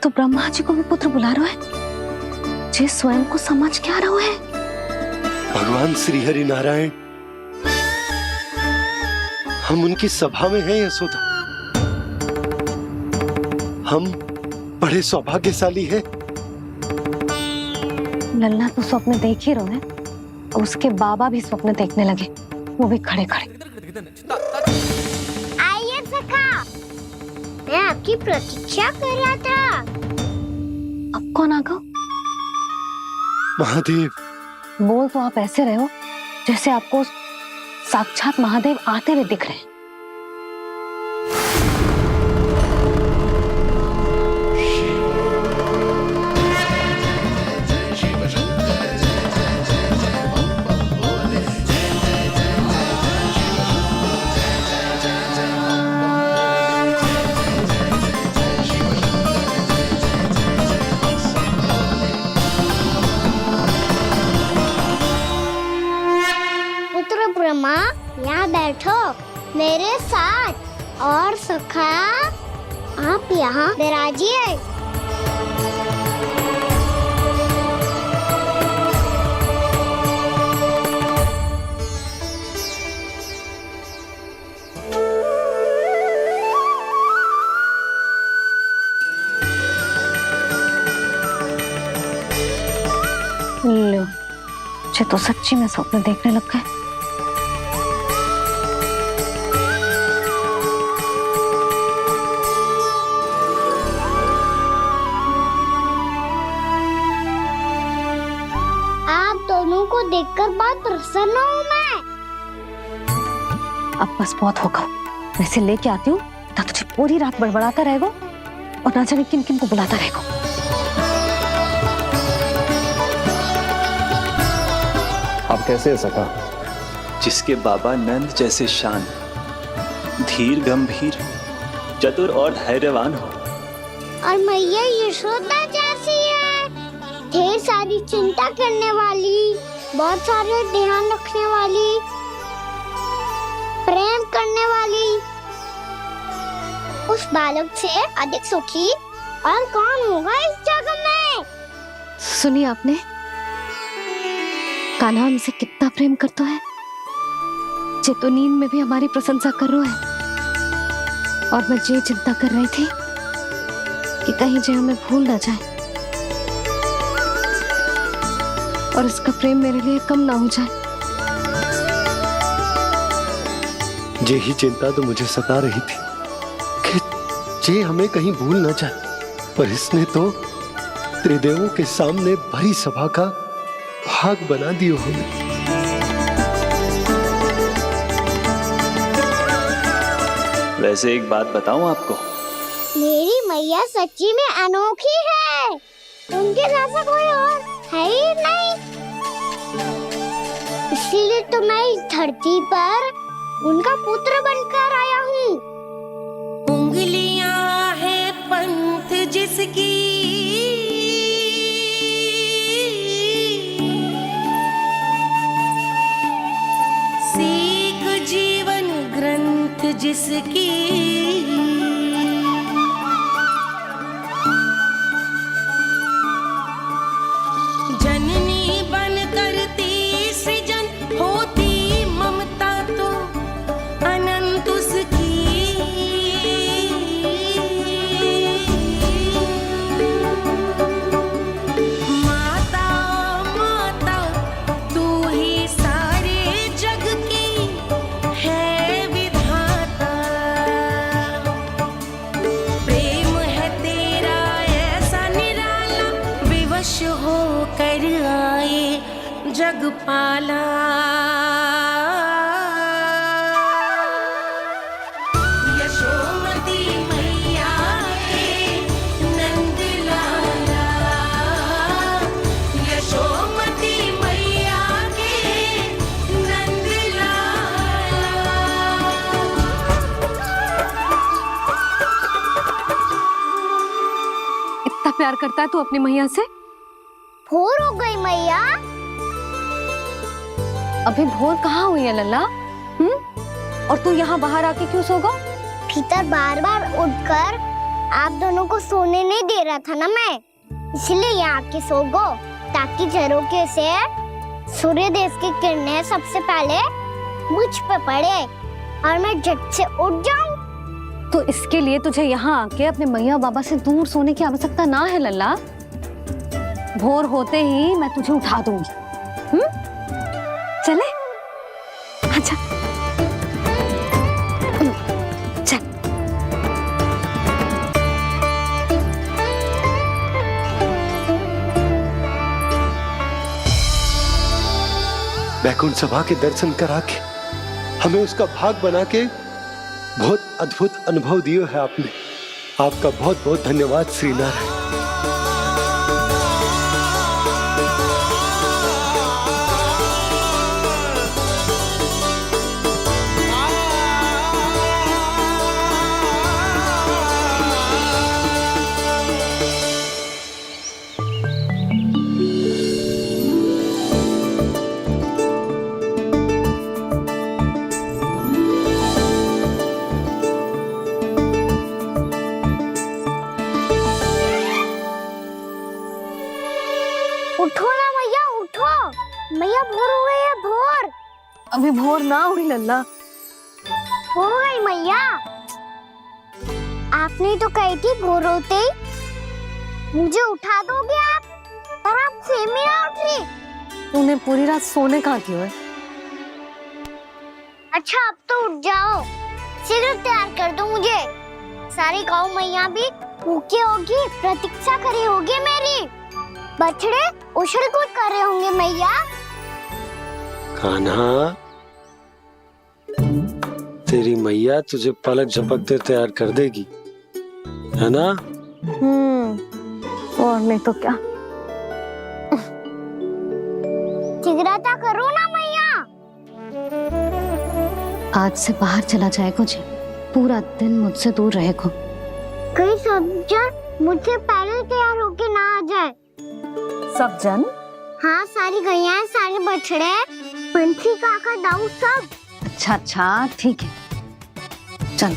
तो ब्रह्मा जी को भी पुत्र बुला रहा है, जे स्वयं को समझ क्या रहा है। भगवान श्री हरि नारायण, हम उनकी सभा में हैं यशोदा। हम बड़े सौभाग्यशाली हैं। लल्ला तो स्वप्न देख ही रहे हैं और उसके बाबा भी स्वप्न देखने लगे, वो भी खड़े खड़े। आइए सखा, मैं आपकी प्रतीक्षा कर रहा था। अब कौन आ गया? महादेव। बोल तो आप ऐसे रहे हो जैसे आपको साक्षात महादेव आते हुए दिख रहे हैं। ब्रह्मा, यहाँ बैठो मेरे साथ, और सखा आप यहाँ विराजिए। लो, मुझे तो सच्ची में स्वप्न देखने लग गए। को देखकर बहुत प्रसन्न हूँ मैं। अब बस बहुत होगा, मैं इसे लेके आती हूँ, ना तुझे पूरी रात बड़बड़ाता रहेगा और ना जाने किन किन को बुलाता रहेगा। आप कैसे है सखा? जिसके बाबा नंद जैसे शान, धीर गंभीर, चतुर और धैर्यवान हो, और मैया यशोदा जैसी है, ढेर सारी चिंता करने वाली, बहुत सारे ध्यान रखने वाली, प्रेम करने वाली। उस बालक से अधिक सुखी और कौन होगा इस जग में? सुनिए आपने, कान्हा हमसे कितना प्रेम करता है, जे तो नींद में भी हमारी प्रशंसा कर रहा है। और मैं ये चिंता कर रही थी कि कहीं जे हमें भूल ना जाए और इसका प्रेम मेरे लिए कम ना हो जाए। यही चिंता तो मुझे सता रही थी कि जे हमें कहीं भूल ना जाए, पर इसने तो त्रिदेवों के सामने भरी सभा का भाग बना दियो हमें। वैसे एक बात बताऊं आपको, मेरी मैया सच्ची में अनोखी है, उनके जैसा कोई और है ही नहीं। इसीलिए तो मैं इस धरती पर उनका पुत्र बनकर आया हूँ। उंगलियां है पंथ जिसकी, सीख जीवन ग्रंथ जिसकी, जननी बन करती सृजन होती ममता तो अनंत उसकी। माता माता तू ही सारे जग की है विधाता, प्रेम है तेरा ऐसा निराला, विवश हो कर आए जग पाला। यशोमती मैया के नंद लाला, यशोमती मैया के नंद लाला। इतना प्यार करता है तू अपनी मैया से? भोर हो गई मैया। अभी भोर कहाँ हुई है लल्ला? और तू यहाँ बाहर आके क्यों सो गया? भीतर बार बार उठकर आप दोनों को सोने नहीं दे रहा था ना मैं, इसलिए यहाँ आके सो गो, ताकि झरोखे से सूर्य देव की किरणें सबसे पहले मुझ पे पड़े और मैं झट से उठ जाऊं। तो इसके लिए तुझे यहाँ आके अपने मैया बाबा से दूर सोने की आवश्यकता ना है लल्ला। भोर होते ही मैं तुझे उठा दूंगी। चले? अच्छा चल। बैकुंठ सभा के दर्शन करा के हमें उसका भाग बना के बहुत अद्भुत अनुभव दिए है आपने। आपका बहुत बहुत धन्यवाद श्री नारायण। उठो ना मैया, उठो। मैया भोर हो गई है, भोर अभी भोर ना हुई लल्ला। हो गई मैया। आपने तो कही थी भोर होते ही मुझे उठा दोगे आप, पर आप फिर भी ना उठ रही। तूने पूरी रात सोने कहाँ की है? अच्छा अब तो उठ जाओ, शीघ्र तैयार कर दो मुझे। सारी गौ मैया भी भूखी होगी, प्रतीक्षा करी होगी मेरी। बछड़े उछल कूद कर रहे होंगे मैया। कान्हा, तेरी मैया तुझे पलक झपकते तैयार कर देगी, है ना? और नहीं तो क्या। शीघ्रता करो ना मैया। आज से बाहर चला जाएगा जी, पूरा दिन मुझसे दूर रहेगा। कहीं सज्जन मुझसे पहले तैयार होके ना आ जाए। सब जन? हाँ, सारी गैया, सारे बछड़े, पंछी, काका, दाऊ सब। अच्छा अच्छा ठीक है, चल।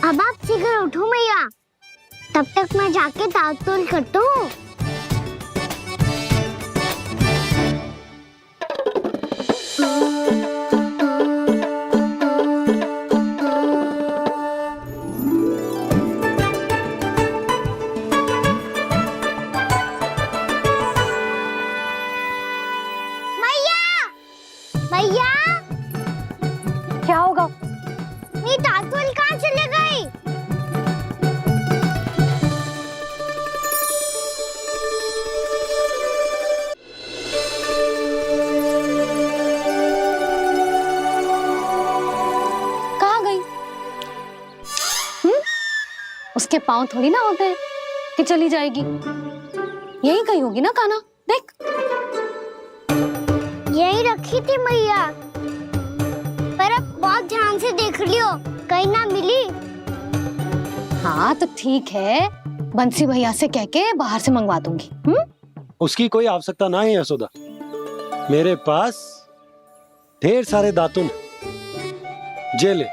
अब आप शीघ्र उठो मैया, तब तक मैं जाके ताल-तोल करता हूँ। मैया, क्या होगा? मेरी ताल-तोल कहाँ चले गई? कहाँ गई? उसके पाँव थोड़ी ना होते हैं कि चली जाएगी। यही कहीं होगी ना कान्हा, देख। यही रखी थी मैया, पर अब बहुत ध्यान से देख लियो, कहीं ना मिली। हाँ तो ठीक है, बंसी भैया से कह के बाहर से मंगवा दूंगी। उसकी कोई आवश्यकता ना है यशोदा, मेरे पास ढेर सारे दातुन जे ले।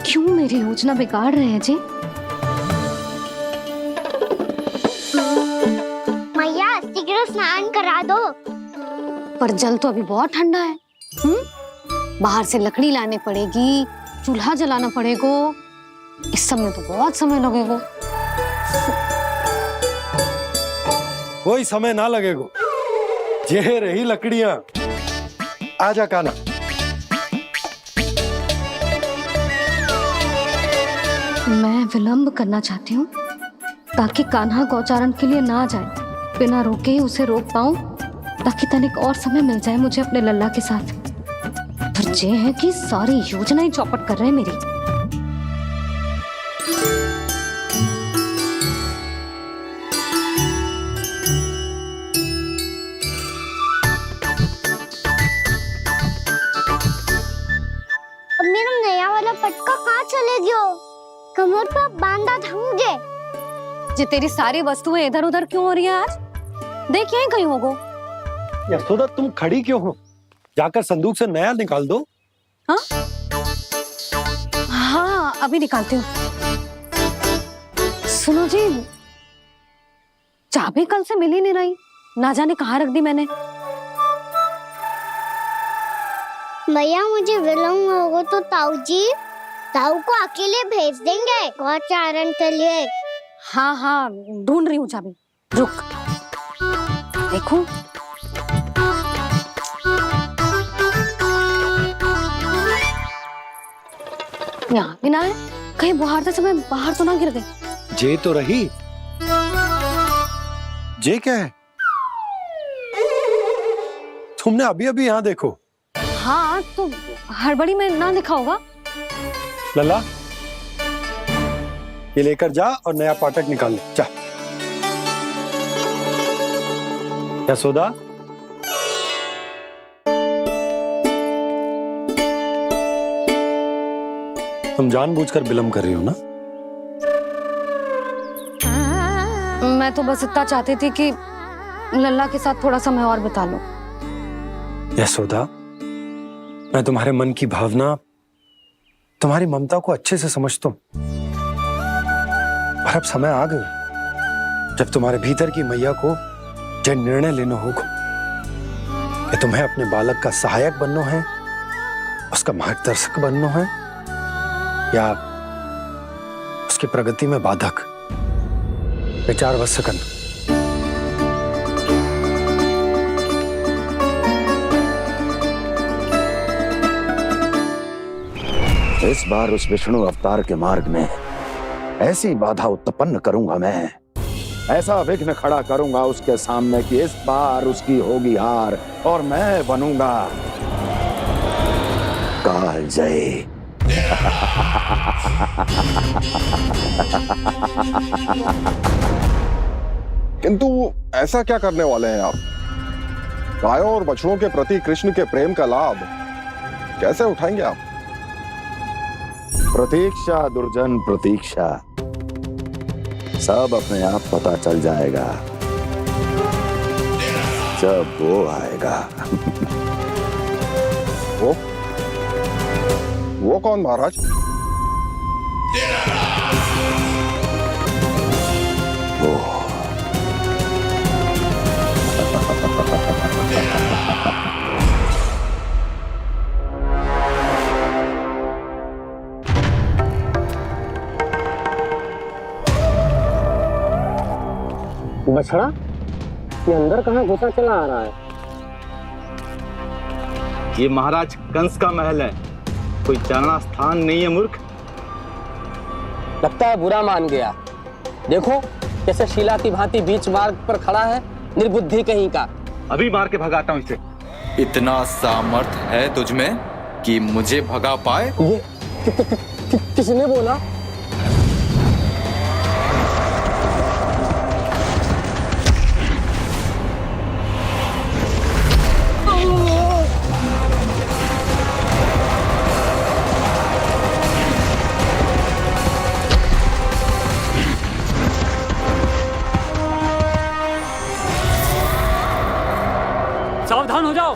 क्यों मेरी योजना बिगाड़ रहे हैं जी? मैया शीघ्र स्नान करा दो। पर जल तो अभी बहुत ठंडा है। बाहर से लकड़ी लानी पड़ेगी, चूल्हा जलाना पड़ेगा, इस सब में तो बहुत समय लगेगा। कोई समय ना लगेगा, ये रही लकड़ियां। आजा कान्हा। मैं विलंब करना चाहती हूँ ताकि कान्हा गौचारण के लिए ना जाए, बिना रोके ही उसे रोक पाऊं, ताकि तनिक और समय मिल जाए मुझे अपने लल्ला के साथ। पर ये है कि सारी योजना ही चौपट कर रहे हैं मेरी। अब मेरा नया वाला पटका कहाँ चले गयो? कमर पर बांधा था मुझे। ये तेरी सारी वस्तुएं इधर उधर क्यों हो रही है आज? देखिए कहीं होगो। यशोदा तुम खड़ी क्यों हो? जाकर संदूक से नया निकाल दो। हाँ हाँ अभी निकालती हूँ। सुनो जी, चाबी कल से मिल ही नहीं रही, ना जाने कहाँ रख दी मैंने। भैया मुझे विलम्ब होगा तो ताऊ को अकेले भेज देंगे गौचारण के लिए। हाँ हाँ ढूंढ रही हूँ चाबी, रुक। देखो यहाँ भी ना है, कहीं बाहरते समय बाहर तो ना गिर गई। जे तो रही। जे क्या है? तुमने अभी अभी यहाँ देखो। हाँ तो हड़बड़ी में ना लिखा होगा। लल्ला ये लेकर जा और नया पाठक निकाल ले जा। यशोदा तुम जानबूझकर विलम्ब कर रही हो ना? मैं तो बस इतना चाहती थी कि लल्ला के साथ थोड़ा समय और बिता लो। यशोदा मैं तुम्हारे मन की भावना, तुम्हारी ममता को अच्छे से समझता हूं, पर अब समय आ गया जब तुम्हारे भीतर की मैया को जो निर्णय लेना होगा कि तुम्हें अपने बालक का सहायक बनना है, उसका मार्गदर्शक बनना है, या उसकी प्रगति में बाधक। विचार अवश्य करना। इस बार उस विष्णु अवतार के मार्ग में ऐसी बाधा उत्पन्न करूंगा मैं, ऐसा विघ्न खड़ा करूंगा उसके सामने कि इस बार उसकी होगी हार और मैं बनूंगा कालजयी। किंतु ऐसा क्या करने वाले हैं आप? गायों और बछड़ों के प्रति कृष्ण के प्रेम का लाभ कैसे उठाएंगे आप? प्रतीक्षा दुर्जन प्रतीक्षा, सब अपने आप पता चल जाएगा जब वो आएगा। वो कौन महाराज? वो बछड़ा ये अंदर कहाँ घुसा चला आ रहा है? ये महाराज कंस का महल है, कोई जाना स्थान नहीं है मूर्ख। लगता है बुरा मान गया। देखो कैसे शीला की भांति बीच मार्ग पर खड़ा है, निर्बुद्धि कहीं का। अभी मार के भगाता हूँ इसे। इतना सामर्थ है तुझमें कि मुझे भगा पाए? ये किसने बोला? सावधान हो जाओ।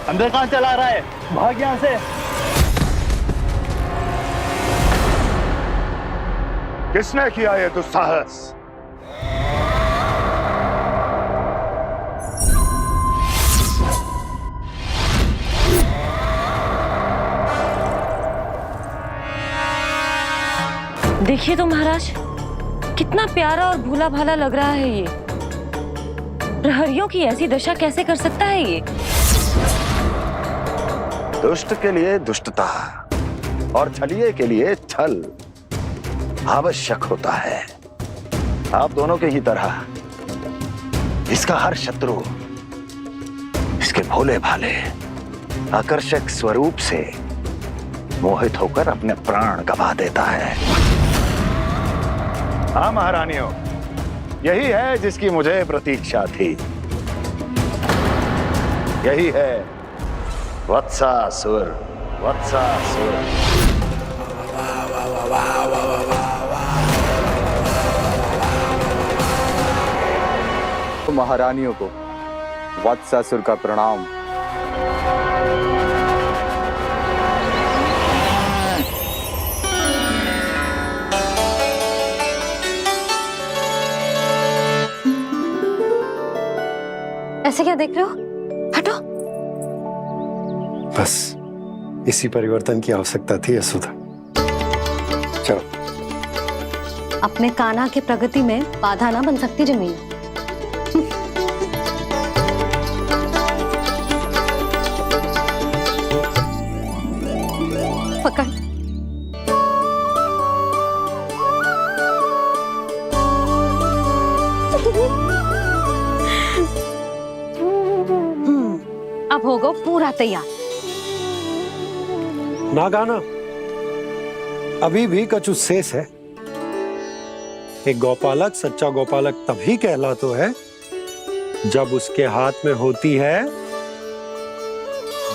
अंदर कहाँ चला रहा है? भाग यहाँ से। किसने किया ये दुस्साहस? देखिए तो महाराज, कितना प्यारा और भोला भाला लग रहा है ये। प्रहरियों की ऐसी दशा कैसे कर सकता है ये? दुष्ट के लिए दुष्टता और छलिए के लिए छल आवश्यक होता है। आप दोनों के ही तरह इसका हर शत्रु इसके भोले भाले आकर्षक स्वरूप से मोहित होकर अपने प्राण गंवा देता है। हाँ महारानियों, यही है जिसकी मुझे प्रतीक्षा थी। यही है वत्सासुर। वत्सासुर। महारानियों को वत्सासुर का प्रणाम। ऐसे क्या देख रहे हो? हटो। बस इसी परिवर्तन की आवश्यकता थी यशोदा। चलो। अपने कान्हा की प्रगति में बाधा ना बन सकती जमीन। पकड़। अब होगा पूरा तैयार। ना गाना, अभी भी कछु शेष है। एक गौपालक सच्चा गौपालक तभी कहलाता है जब उसके हाथ में होती है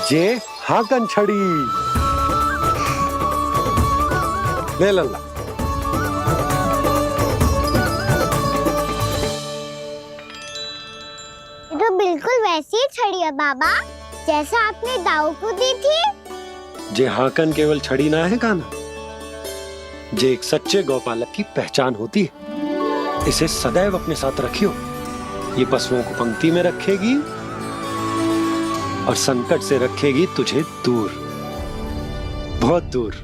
जे हाकन छड़ी। ले लल्ला। ये तो बिल्कुल वैसी ही छड़ी है बाबा जैसा आपने दाऊ को दी थी। जे हाकन केवल छड़ी ना है कान्हा, जे एक सच्चे गौपालक की पहचान होती है। इसे सदैव अपने साथ रखियो। ये पशुओं को पंक्ति में रखेगी और संकट से रखेगी तुझे दूर, बहुत दूर।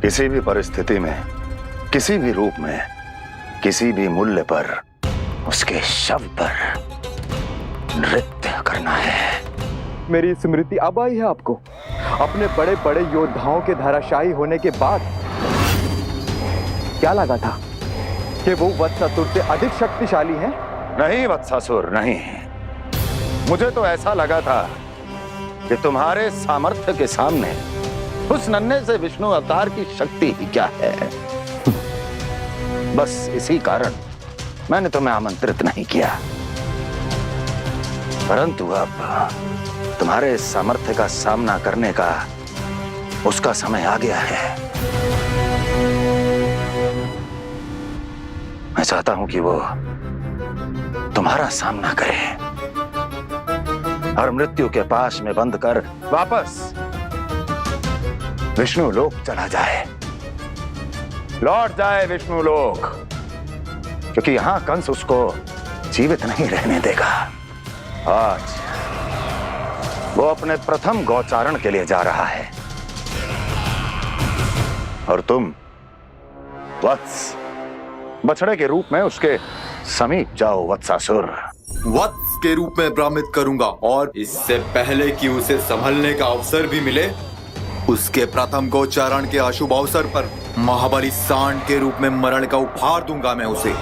किसी भी परिस्थिति में, किसी भी रूप में, किसी भी मूल्य पर उसके शव पर नृत्य करना है। मेरी स्मृति अब आई है आपको? अपने बड़े बड़े योद्धाओं के धराशायी होने के बाद क्या लगा था कि वो वत्सासुर से अधिक शक्तिशाली हैं? नहीं वत्सासुर, नहीं। मुझे तो ऐसा लगा था कि तुम्हारे सामर्थ्य के सामने उस नन्हे से विष्णु अवतार की शक्ति ही क्या है। बस इसी कारण मैंने तुम्हें आमंत्रित नहीं किया। परंतु अब तुम्हारे सामर्थ्य का सामना करने का उसका समय आ गया है। मैं चाहता हूं कि वो तुम्हारा सामना करे और मृत्यु के पाश में बंद कर वापस विष्णु लोक चला जाए, लौट जाए विष्णु लोक, क्योंकि यहां कंस उसको जीवित नहीं रहने देगा। आज वो अपने प्रथम गौचारण के लिए जा रहा है और तुम वत्स बछड़े के रूप में उसके समीप जाओ वत्सासुर। वत्स के रूप में भ्रमित करूंगा और इससे पहले कि उसे संभलने का अवसर भी मिले, उसके प्रथम गोचारण के अशुभ अवसर पर महाबली सांड के रूप में मरण का उपहार दूंगा मैं उसे।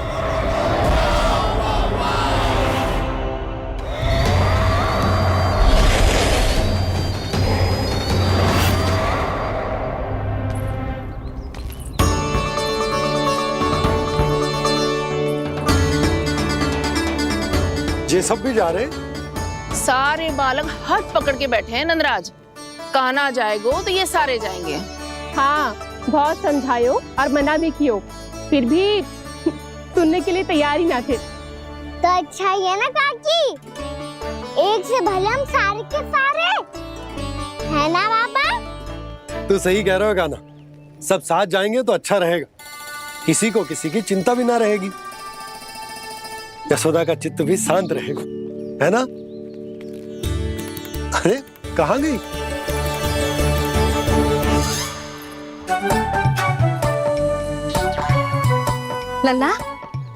ये सब भी जा रहे? सारे बालक हाथ पकड़ के बैठे हैं नंदराज। कान्हा जाएगो तो ये सारे जाएंगे। हाँ, बहुत समझायो और मना भी कियो, फिर भी सुनने के लिए तैयार ही ना थे। तो अच्छा ही है ना काकी, एक से भले हम सारे के सारे है ना बाबा? तू सही कह रहा है गाना, सब साथ जाएंगे तो अच्छा रहेगा, किसी को किसी की चिंता भी ना रहेगी, यशोदा का चित्त भी शांत रहेगा, है ना? अरे कहाँ गई? लल्ला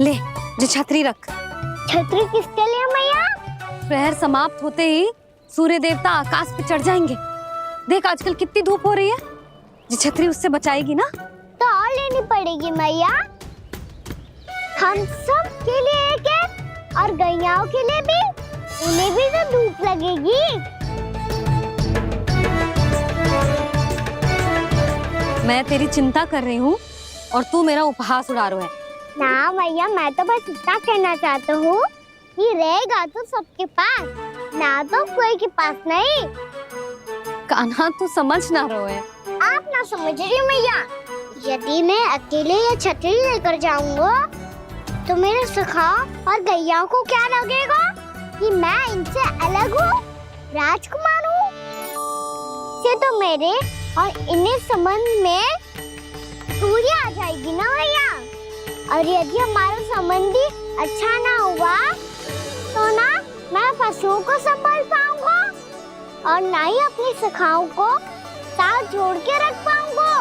ले, जो छतरी रख। छतरी किसके लिए मैया? प्रहर समाप्त होते ही सूर्य देवता आकाश पे चढ़ जाएंगे। देख आजकल कितनी धूप हो रही है, जो छतरी उससे बचाएगी ना। तो और लेनी पड़ेगी मैया, हम सब के लिए एक एक और गैयाओं के लिए भी, उन्हें भी तो धूप लगेगी। मैं तेरी चिंता कर रही हूँ और तू मेरा उपहास उड़ा रहा है। ना भैया, मैं तो बस इतना कहना चाहता हूँ ये रहेगा तो सबके पास, ना तो कोई के पास नहीं। कान्हा तू समझ ना रहो है। आप ना समझ रही मैया। यदि मैं अकेले ये छतरी लेकर जाऊंगा तो मेरे सखा और गैया को क्या लगेगा कि मैं इनसे अलग हूँ, राजकुमार हूँ। से तो मेरे और इन्हें संबंध में दूरी आ जाएगी ना भैया। और यदि हमारा संबंध ही अच्छा ना हुआ तो ना मैं पशुओं को संभाल पाऊंगा और ना ही अपनी सखाओं को साथ जोड़ के रख पाऊंगा।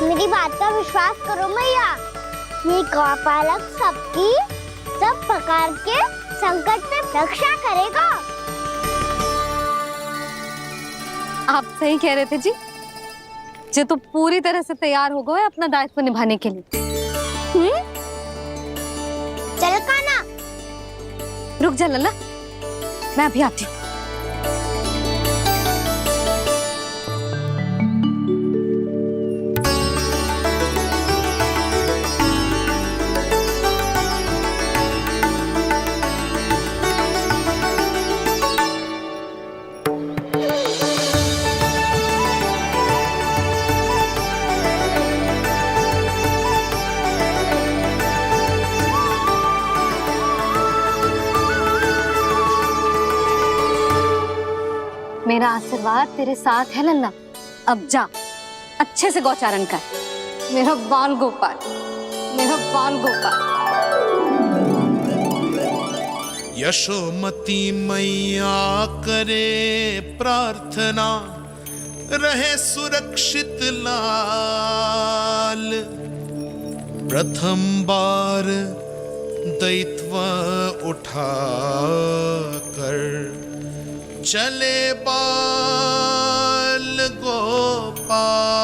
मेरी बात का विश्वास करो मैया। ये गौपालक सबकी सब प्रकार के संकट से रक्षा करेगा। आप सही कह रहे थे जी। जे तो पूरी तरह से तैयार हो गए अपना दायित्व निभाने के लिए। चल कान्हा। रुक जा लल्ला, मैं अभी आती हूँ। मेरा आशीर्वाद तेरे साथ है लल्ला। अब जा, अच्छे से गौचारण कर। मेरा बाल गोपाल, मेरा बाल गोपाल। यशोमती मैया करे प्रार्थना, रहे सुरक्षित लाल। प्रथम बार दैत्व उठा कर चले बाल गोपाल।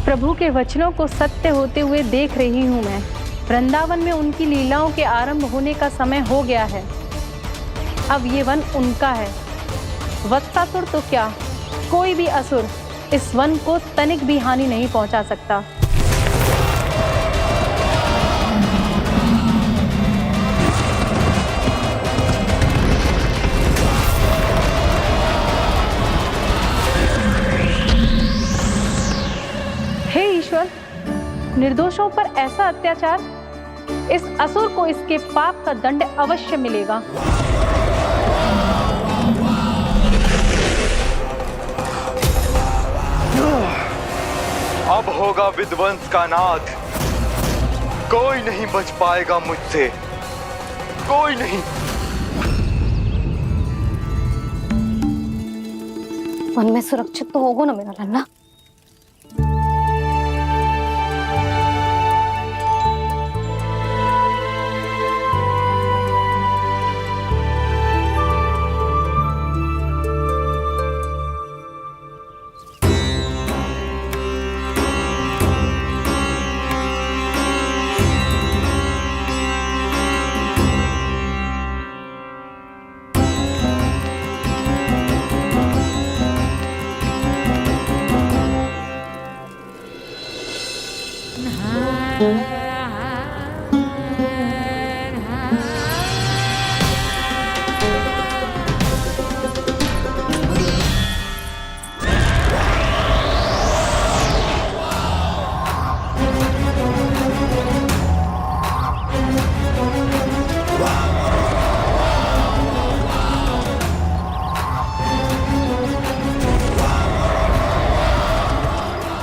प्रभु के वचनों को सत्य होते हुए देख रही हूँ मैं। वृंदावन में उनकी लीलाओं के आरंभ होने का समय हो गया है। अब ये वन उनका है। वत्सासुर तो क्या, कोई भी असुर इस वन को तनिक भी हानि नहीं पहुंचा सकता। हे ईश्वर, निर्दोषों पर ऐसा अत्याचार, इस असुर को इसके पाप का दंड अवश्य मिलेगा। अब होगा विध्वंस का नाद। कोई नहीं बच पाएगा मुझसे, कोई नहीं। वन में सुरक्षित तो होगा ना मेरा लल्ला।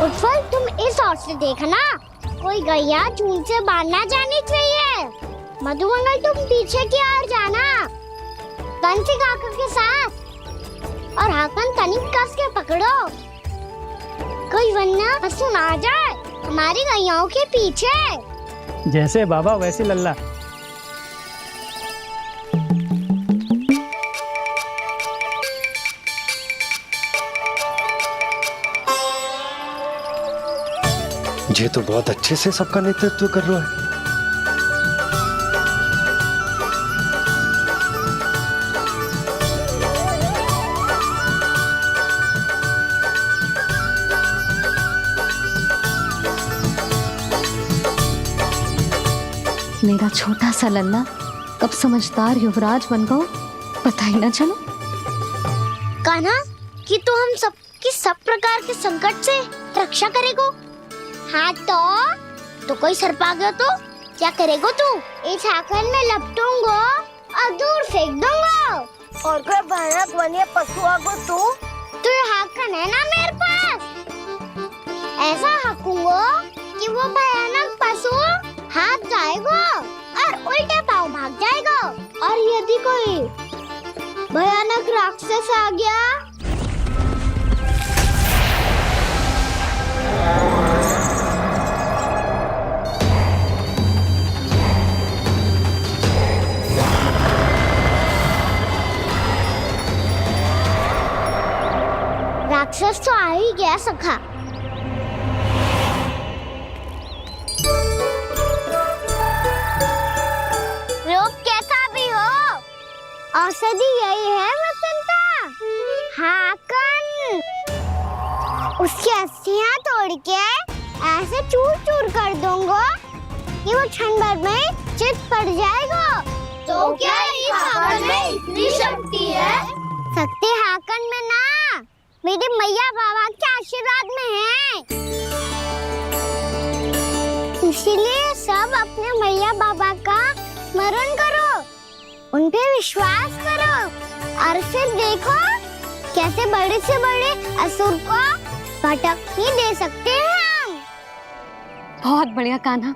उत्पल, तुम इस ओर से देखना, कोई गैया चून से बाहर ना जानी चाहिए। मधुमंगल तुम पीछे की ओर जाना, तंसी काका के साथ, और हाकन तनिक कस के पकड़ो, कोई वरना पशु ना आ जाए हमारी गैयाओं के पीछे। जैसे बाबा वैसे लल्ला। ये तो बहुत अच्छे से सबका नेतृत्व कर रहा है। मेरा छोटा सा लल्ला कब समझदार युवराज बन गो पता ही ना चलो। कान्हा, कि तू हम सबकी सब प्रकार के संकट से रक्षा करेगो। हाँ तो कोई सर्प आ गया तो क्या करेगो तू? इस हाकन में लपटूंगो और दूर फेंक दूंगा। और कोई भयानक वन्य पशु आगो तो ये हाकन है ना मेरे पास, ऐसा हाकूंगो कि वो भयानक पशु हाथ जाएगा और उल्टे पाँव भाग जाएगा। और यदि कोई भयानक राक्षस आ गया राक्षस तो आ ही गया सखा। रोग कैसा भी हो, औषधि यही है वसंता। हाकन उसकी अस्थियां तोड़ के ऐसे चूर चूर कर दूंगा कि वो क्षण भर में चित पड़ जाएगा। तो क्या इस हाकन में इतनी शक्ति है? शक्ति हाकन में ना, मेरे मैया बाबा के आशीर्वाद में है। इसीलिए सब अपने मैया बाबा का स्मरण करो, उन पे विश्वास करो, और फिर देखो कैसे बड़े से बड़े असुर को भटकने दे सकते हैं हम। बहुत बढ़िया कान्हा।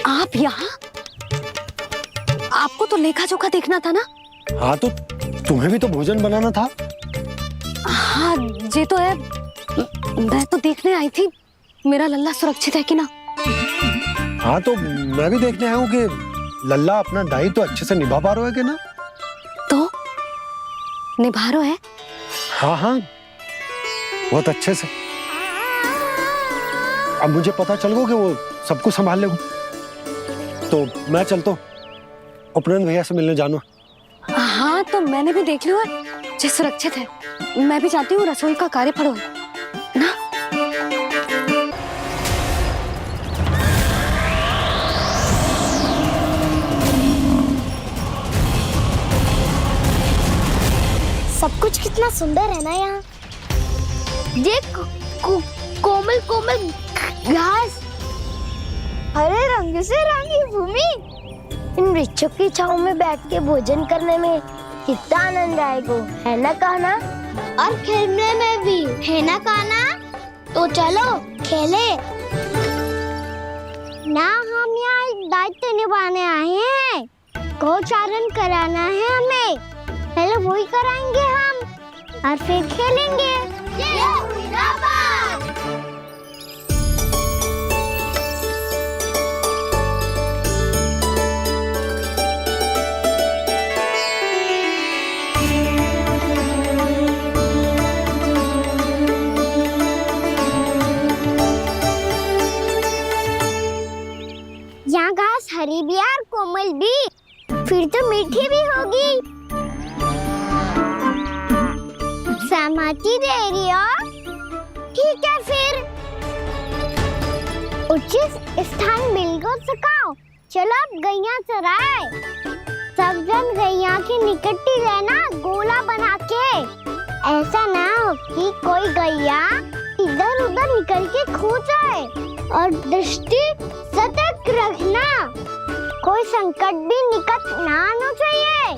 आप यहाँ? आपको तो लेखा जोखा देखना था ना? हाँ तो तुम्हें भी तो भोजन बनाना था। हाँ ये तो है, मैं तो देखने आई थी मेरा लल्ला सुरक्षित है कि ना। हाँ तो मैं भी देखने आया हूँ कि लल्ला अपना दायित्व तो अच्छे से निभा पा रहा है कि ना। तो निभा रहा है? हाँ हाँ बहुत अच्छे से। अब मुझे पता चल गया कि वो सब कुछ संभाल लेगा। तो मैं चलता हूँ, उपनंद भैया से मिलने जानो। हाँ तो मैंने भी देख लिया है, जो सुरक्षित है। मैं भी चाहती हूँ रसोई का कार्य पड़ो ना। सब कुछ कितना सुंदर है ना यहाँ। देख कोमल कोमल घास, हरे रंग से रंगी भूमि, इन वृक्षों की छांव में बैठ के भोजन करने में कितना आनंद आएगा, है ना कान्हा? और खेलने में भी, है ना कान्हा? तो चलो खेले ना। हम यहाँ एक दायित्व निभाने आए हैं, गोचारण कराना है हमें। पहले वही कराएंगे हम और फिर खेलेंगे। यहाँ घास हरी भी और कोमल भी, फिर तो मीठी भी होगी। सहमति दे रही हो? ठीक है फिर उचित स्थान बिल्कुल सुखाओ। चलो अब गैया चराए। सब जन गैया के निकट ही रहना, गोला बना के। ऐसा ना हो कि कोई गैया इधर उधर निकल के खो जाए। और दृष्टि सतर्क रखना, कोई संकट भी निकट ना आना चाहिए।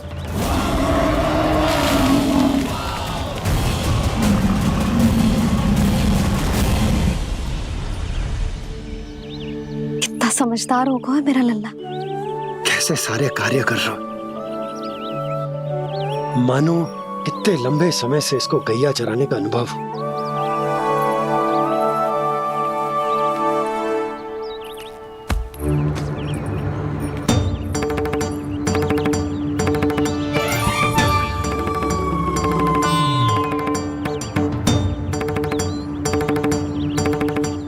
समझदार हो गया है मेरा लल्ला। कैसे सारे कार्य कर रहा, मानो कितने लंबे समय से इसको गैया चराने का अनुभव हो।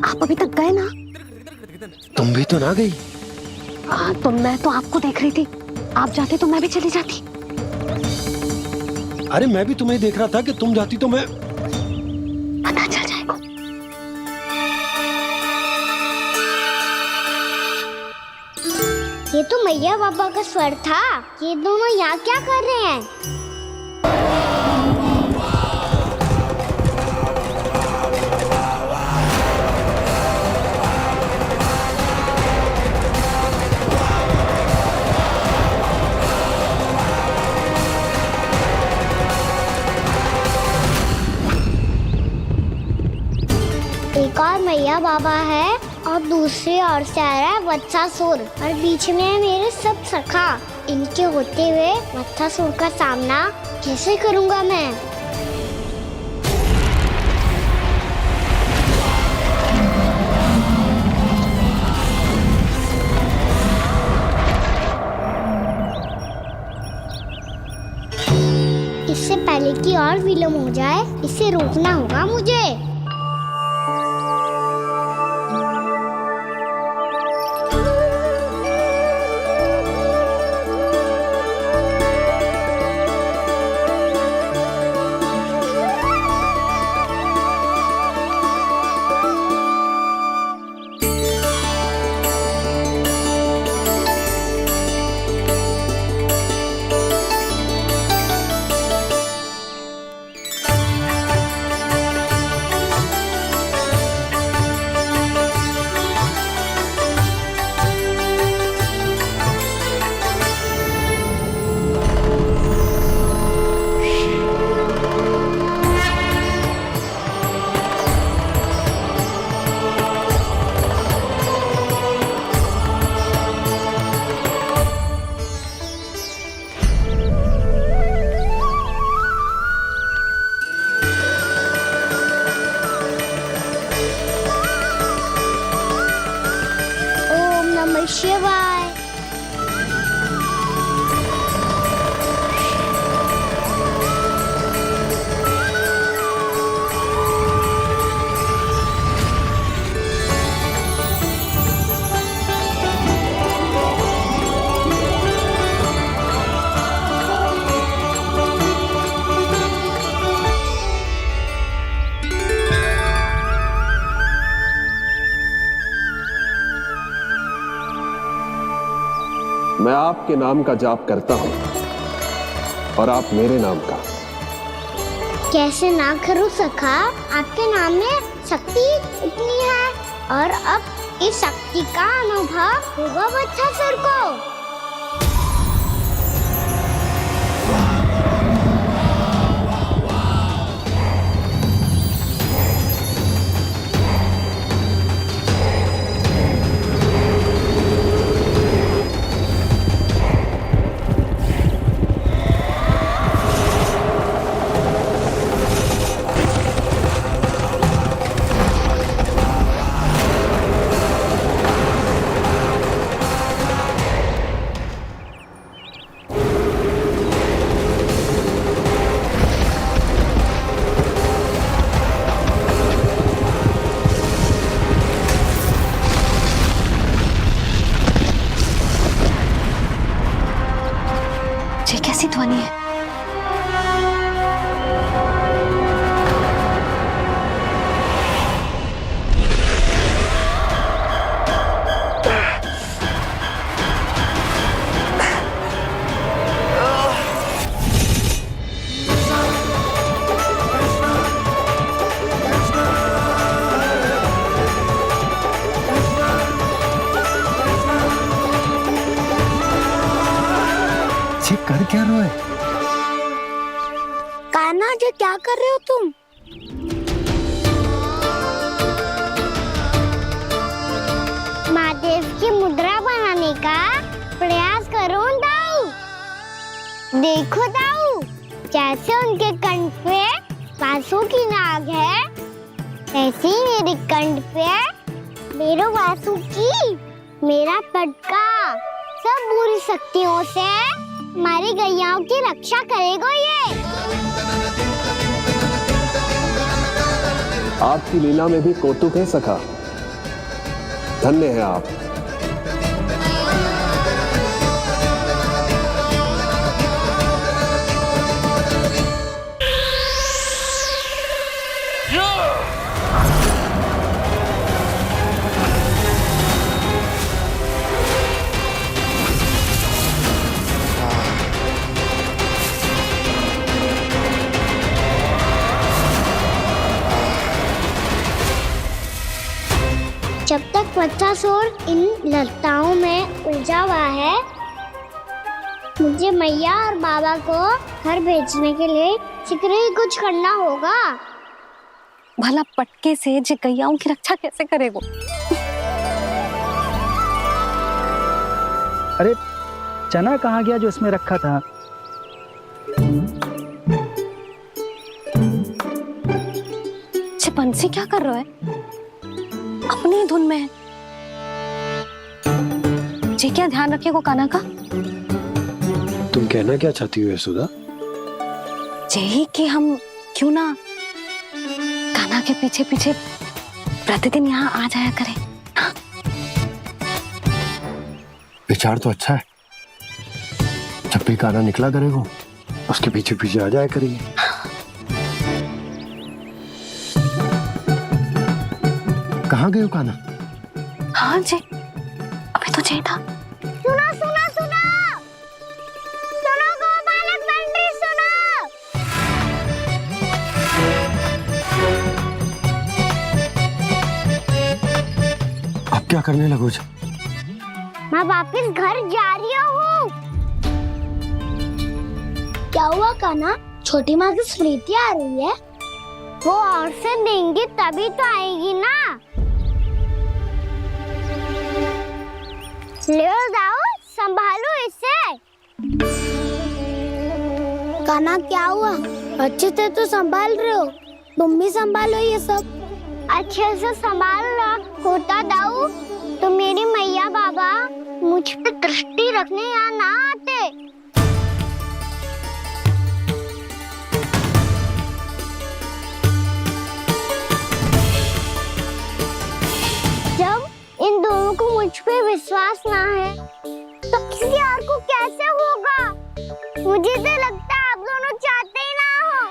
आप अभी तक गए ना? तुम भी तो ना गई। हाँ, तो मैं तो आपको देख रही थी, आप जाते तो मैं भी चली जाती। अरे मैं भी तुम्हें देख रहा था कि तुम जाती तो मैं। पता चल जाएगा। ये तो मैया बाबा का स्वर था। ये दोनों यहाँ क्या कर रहे हैं? एक और मैया बाबा है और दूसरी ओर से आ रहा है वत्सासुर और बीच में है मेरे सब सखा। इनके होते हुए वत्सासुर का सामना कैसे करूंगा मैं? इससे पहले कि और विलम्ब हो जाए, इसे रोकना होगा मुझे। शिवाय। मैं आपके नाम का जाप करता हूं और आप मेरे नाम का। कैसे ना करूं सखा, आपके नाम में शक्ति इतनी है और अब इस शक्ति का अनुभव होगा वत्सासुर को। कैसी ध्वनि है? कर क्या रहे हो? कान्हा जी क्या कर रहे हो तुम? महादेव की मुद्रा देखो दाऊ, जैसे उनके कंठ पे वासु की नाग है, ऐसे ही मेरे कंठ पे मेरे वासु की मेरा पटका सब बुरी शक्तियों से हमारी गैयाओं की रक्षा करेगा ये। आपकी लीला में भी कौतुक है सखा, धन्य है आप। जब तक बच्चासुर इन लताओं में उलझा हुआ है, मुझे मैया और बाबा को घर भेजने के लिए शीघ्र ही कुछ करना होगा। भला पटके से जे गैयाओं की रक्षा कैसे करेगो? अरे चना कहाँ गया जो इसमें रखा था? बंसी क्या कर रहा है? अपनी धुन में है। जी क्या ध्यान रखिएगा कान्हा का। तुम कहना क्या चाहती हो यशोदा? यही कि हम क्यों ना कान्हा के पीछे पीछे प्रतिदिन यहाँ आ जाया करें। हाँ? विचार तो अच्छा है। जब भी कान्हा निकला करेगा उसके पीछे पीछे आ जाया करेंगे। कहाँ गए हो कान्हा? हाँ जी, अभी तो चाहिए था। सुनो सुनो सुनो सुनो गोपालक मंत्री सुनो। अब क्या करने लगोगे? मैं वापस घर जा रही हूँ। क्या हुआ कान्हा? छोटी माँ की स्मृति आ रही है। वो और से देंगे तभी तो आएगी ना। ले जाओ, संभालो इसे। कान्हा क्या हुआ? अच्छे से तो संभाल रहे हो, तुम भी संभालो ये सब। अच्छे से संभाल रहा होता दाऊ तो मेरी मैया बाबा मुझ पे दृष्टि रखने यहाँ ना आते। जब इन दोनों को मुझ पे विश्वास ना है तो किसी और को कैसे होगा? मुझे तो लगता है आप दोनों चाहते ही ना हो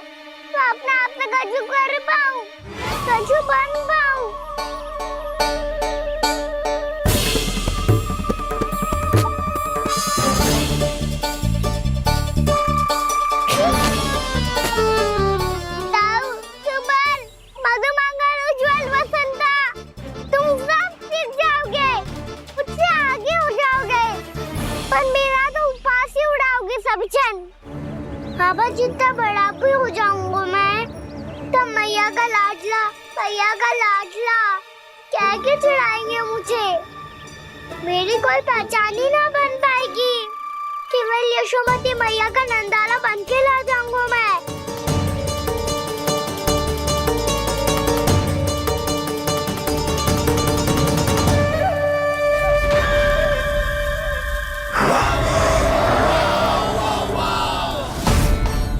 तो अपने आप में कछु कर पाऊं, कछु बन पाऊं। बाबा जितना बड़ा भी हो जाऊंगा मैं तो मैया का लाडला कह के चिढ़ाएंगे मुझे। मेरी कोई पहचान ही ना बन पाएगी। केवल यशोमती मैया का नंदाला बन के ला जाऊंगा मैं।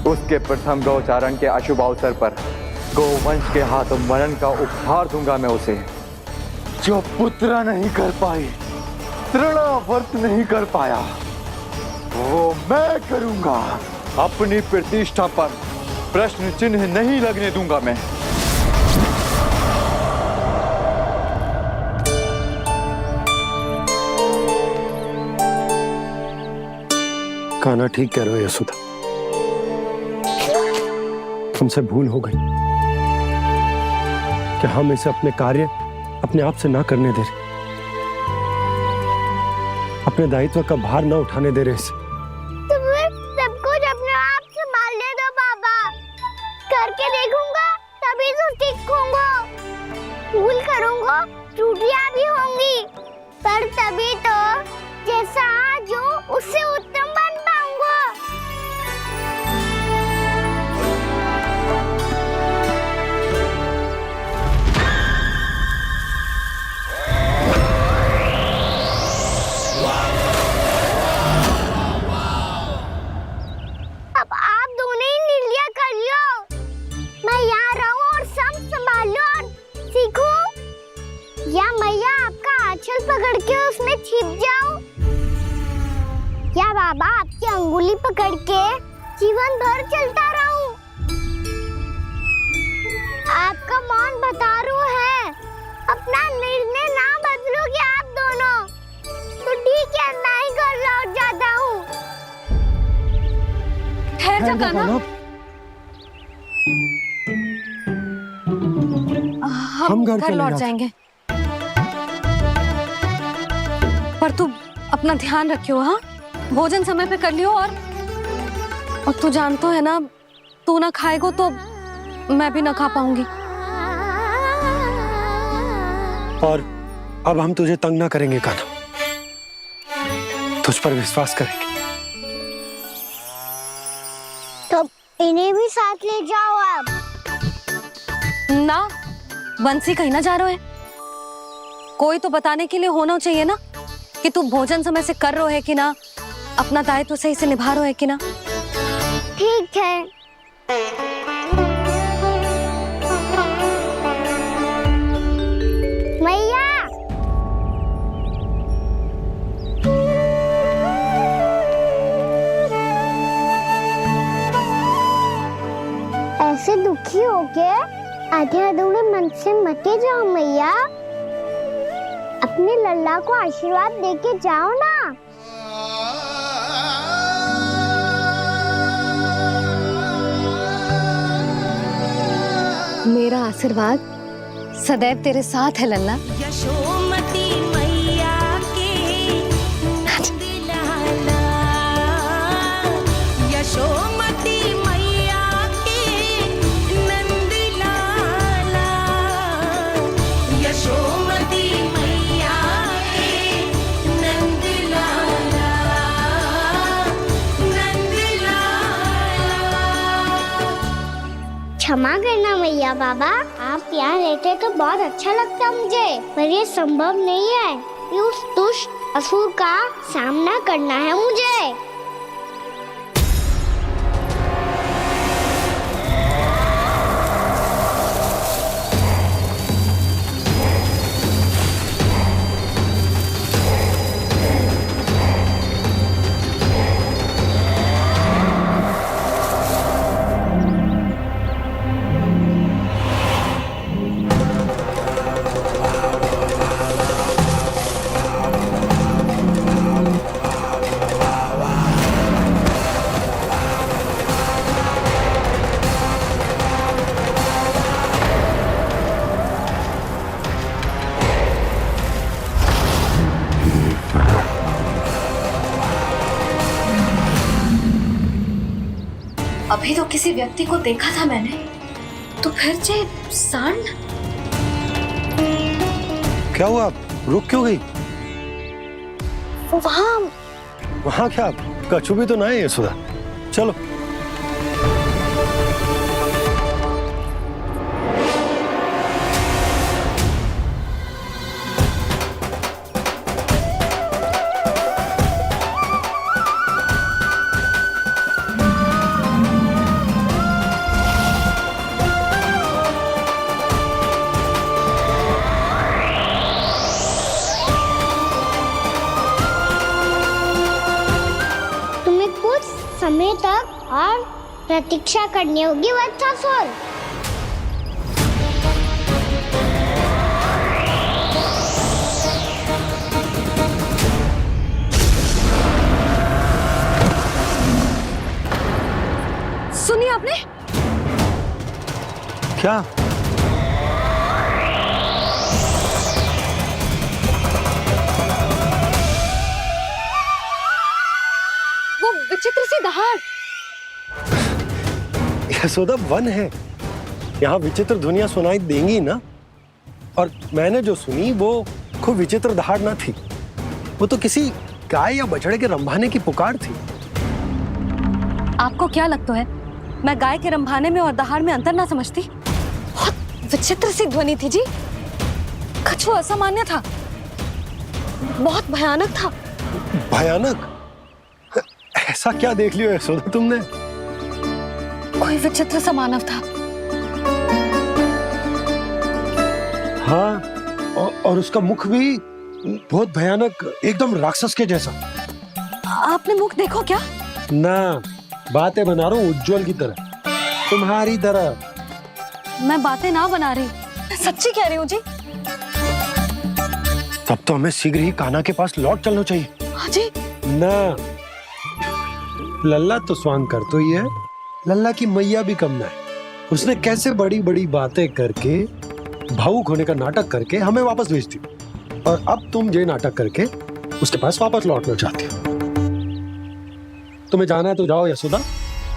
उसके प्रथम गौचारण के अशुभ अवसर पर गोवंश के हाथों मरण का उपहार दूंगा मैं उसे। जो पुत्र नहीं कर पाई, तृणावर्त नहीं कर पाया, वो मैं करूंगा। अपनी प्रतिष्ठा पर प्रश्न चिन्ह नहीं लगने दूंगा मैं। कान्हा ठीक कह रहे हो यशोदा, हमसे भूल हो गई कि हम इसे अपने कार्य अपने आप से ना करने दे रहे, अपने दायित्व का भार ना उठाने दे रहे इसे। तो फिर सब कुछ अपने आप से संभालने दो बाबा। करके देखूंगा तभी तो ठीक होऊंगा। भूल करूंगा, त्रुटियां भी होंगी, पर तभी तो जैसा आज हूं उससे उत्तम बन पाऊंगा। पकड़ के उसमें छिप जाऊं? या बाबा आपकी अंगुली पकड़ के जीवन भर चलता रहूं? आपका मौन बतारू है, अपना निर्णय ना बदलोगे आप दोनों तो ठीक है, मैं ही घर लौट जाता हूँ। ठहर जा कान्हा, हम घर लौट जाएंगे, पर तू अपना ध्यान रखियो। हाँ, भोजन समय पे कर लियो। और तू जानतो है ना, तू ना खाएगो तो मैं भी ना खा पाऊंगी। और अब हम तुझे तंग ना करेंगे कान्हा, तुझ पर विश्वास करेंगे। तो इन्हें भी साथ ले जाओ अब। ना, बंसी कहीं ना जा रहे है, कोई तो बताने के लिए होना चाहिए ना कि तू भोजन समय से कर रहे है कि ना, अपना दायित्व सही से निभा रहे है कि ना। ठीक है। मैया, ऐसे दुखी होके आधे अधूरे मन से मत जाओ मैया, अपने लल्ला को आशीर्वाद देके जाओ ना। मेरा आशीर्वाद सदैव तेरे साथ है लल्ला। यशोमती मैया के नंद लाला, यशोमती मैया के नंद लाला, यशोमती मैया के नंद लाला, नंद लाला। क्षमा करना मैया बाबा, आप यहाँ रहते तो बहुत अच्छा लगता मुझे, पर ये संभव नहीं है कि उस दुष्ट असुर का सामना करना है मुझे। अभी तो किसी व्यक्ति को देखा था मैंने, तो फिर से सांड। क्या हुआ, रुक क्यों गई? वहाँ क्या कछु भी तो ना है यशोदा, चलो। समय तक और प्रतीक्षा करनी होगी वत्सासुर। सुनिए आपने क्या? वो विचित्र सी दहाड़। यशोदा, वन है, यहाँ विचित्र ध्वनियां सुनाई देंगी ना। और मैंने जो सुनी वो खूब विचित्र दहाड़ ना थी, वो तो किसी गाय या बछड़े के रंभाने की पुकार थी। आपको क्या लगता है मैं गाय के रंभाने में और दहाड़ में अंतर ना समझती? बहुत विचित्र सी ध्वनि थी जी, कुछ वो असामान्य था, बहुत भयानक था। भयानक? ऐसा क्या देख लियो यशोदा तुमने? कोई विचित्र सा मानव था। हाँ, और उसका मुख भी बहुत भयानक, एकदम राक्षस के जैसा। आपने मुख देखो क्या? ना, बातें बना रहा हूँ उज्जवल की तरह, तुम्हारी तरह। मैं बातें ना बना रही, सच्ची कह रही हूँ जी। तब तो हमें शीघ्र ही कान्हा के पास लौट चलना चाहिए। हाँ जी। ना, लल्ला तो स्वांग कर तो ही है, लल्ला की मैया भी कम ना है। उसने कैसे बड़ी बड़ी बातें करके, भावुक होने का नाटक करके हमें वापस भेज दी, और अब तुम ये नाटक करके उसके पास वापस लौटना चाहती हो। तुम्हें जाना है तो जाओ यशोदा,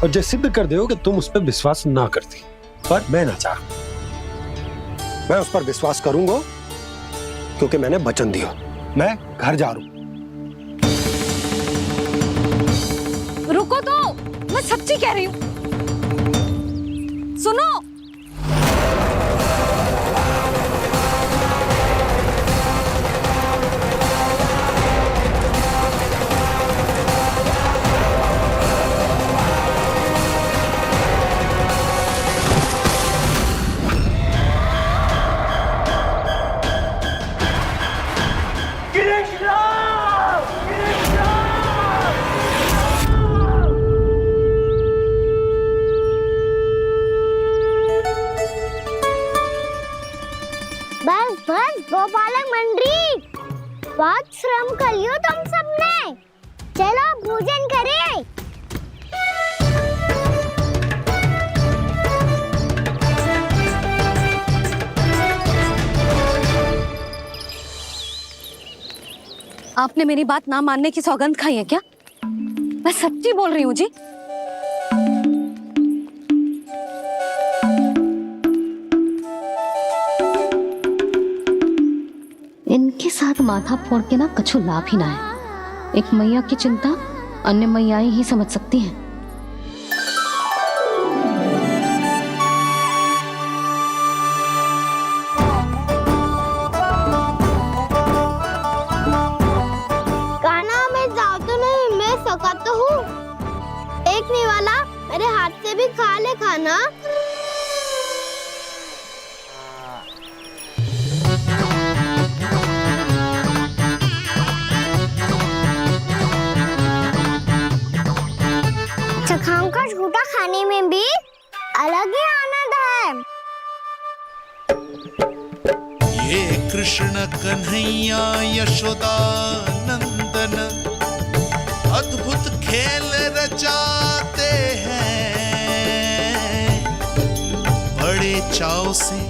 और जो सिद्ध कर दो कि तुम उस पर विश्वास ना करती, पर मैं ना चाह, मैं उस पर विश्वास करूंगा क्योंकि मैंने वचन दिया। मैं घर जा रहा हूं। रुको तो, मैं सच्ची कह रही हूँ। सुनो, बस बस गोपालक मंडली, बहुत श्रम कर लियो तुम सबने, चलो भोजन करें। आपने मेरी बात ना मानने की सौगंध खाई है क्या? मैं सच्ची बोल रही हूँ जी। इनके साथ माथा फोड़ के ना कछु लाभ ही ना है। एक मैया की चिंता अन्य मैयाएं ही समझ सकती हैं। कान्हा, मैं जाऊँ तो नहीं, मैं सका तो हूँ। एक नहीं वाला मेरे हाथ से भी खा ले खाना। चखाओं का झूठा खाने में भी अलग ही आनंद है। ये कृष्ण कन्हैया यशोदा नंदन अद्भुत खेल रचाते हैं, बड़े चाव से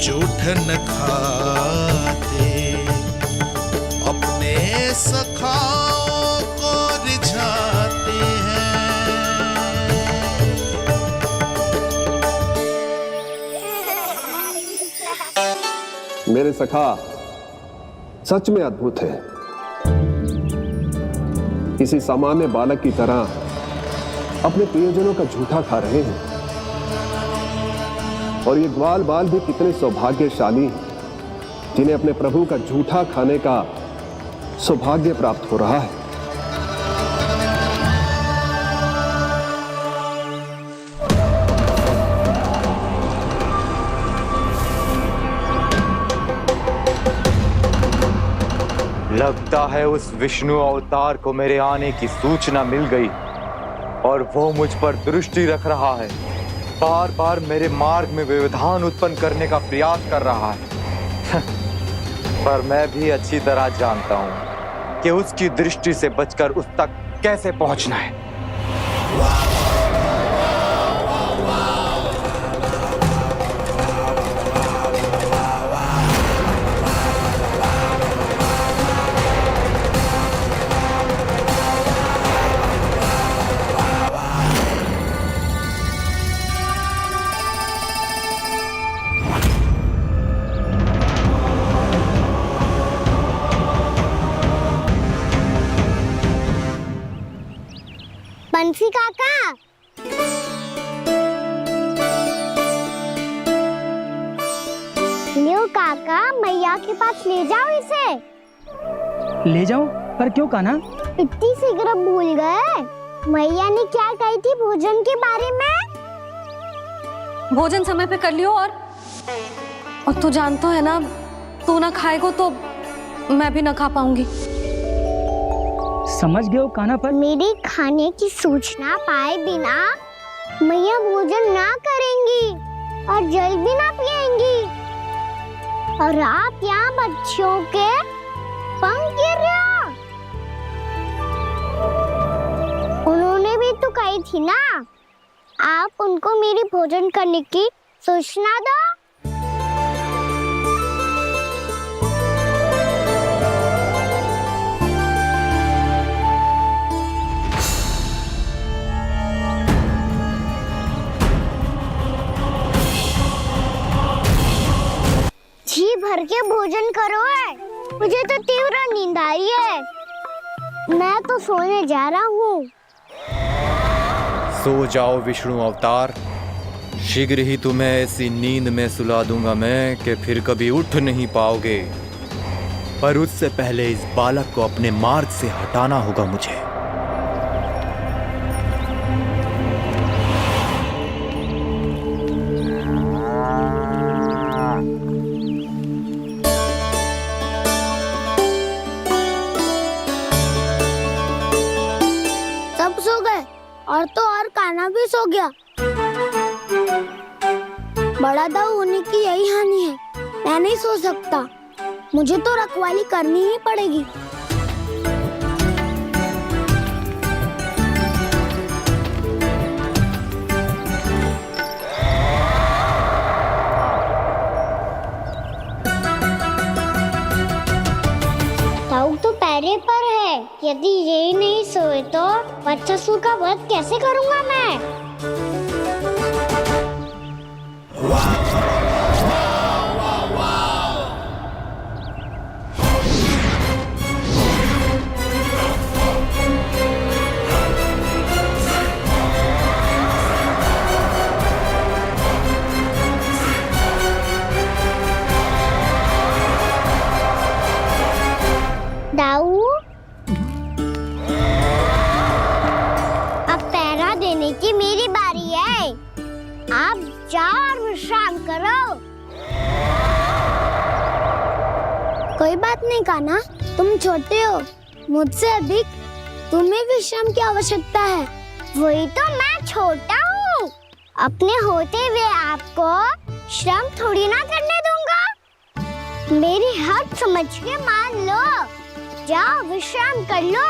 जूठन खाते, अपने सखाओं को रिझाते हैं। मेरे सखा सच में अद्भुत है। किसी सामान्य बालक की तरह अपने प्रियजनों का झूठा खा रहे हैं, और ये ग्वाल बाल भी कितने सौभाग्यशाली हैं जिन्हें अपने प्रभु का झूठा खाने का सौभाग्य प्राप्त हो रहा है। लगता है उस विष्णु अवतार को मेरे आने की सूचना मिल गई और वो मुझ पर दृष्टि रख रहा है। बार बार मेरे मार्ग में व्यवधान उत्पन्न करने का प्रयास कर रहा है। पर मैं भी अच्छी तरह जानता हूं कि उसकी दृष्टि से बचकर उस तक कैसे पहुंचना है। बंसी काका, लियो काका, मैया के पास ले जाओ इसे। ले जाओ? पर क्यों कान्हा? इतनी शीघ्र भूल गए? मैया ने क्या कही थी भोजन के बारे में? भोजन समय पे कर लियो, और तू जानतो है ना, तू ना खाएगो तो मैं भी ना खा पाऊंगी। समझ गए हो कान्हा पर? मेरी खाने की सूचना पाए बिना मैया भोजन ना करेंगी और जल भी ना पिएंगी, और आप यहाँ बच्चों के पंख गिर रहे हो। उन्होंने भी तो कही थी ना, आप उनको मेरी भोजन करने की सूचना दो। जी भर के भोजन करो है, मुझे तो तीव्र नींद आ रही है। मैं तो सोने जा रहा हूँ। सो जाओ विष्णु अवतार, शीघ्र ही तुम्हें ऐसी नींद में सुला दूंगा मैं कि फिर कभी उठ नहीं पाओगे। पर उससे पहले इस बालक को अपने मार्ग से हटाना होगा मुझे। सब सो गए और तो और कान्हा भी सो गया। बड़ा दाऊ होने की यही हानि है, मैं नहीं सो सकता, मुझे तो रखवाली करनी ही पड़ेगी। दाऊ तो पैरे पर है, यदि यही नहीं सोए तो बच्चासुर का वध कैसे करूंगा मैं? दाऊ, अब पहरा देने की मेरी बारी है। आप जाओ और विश्राम करो। कोई बात नहीं कान्हा, तुम छोटे हो, मुझसे अधिक तुम्हें विश्राम की आवश्यकता है। वही तो मैं छोटा हूँ, अपने होते हुए आपको श्रम थोड़ी ना करने दूंगा। मेरी हद समझ के मान लो, जाओ विश्राम कर लो।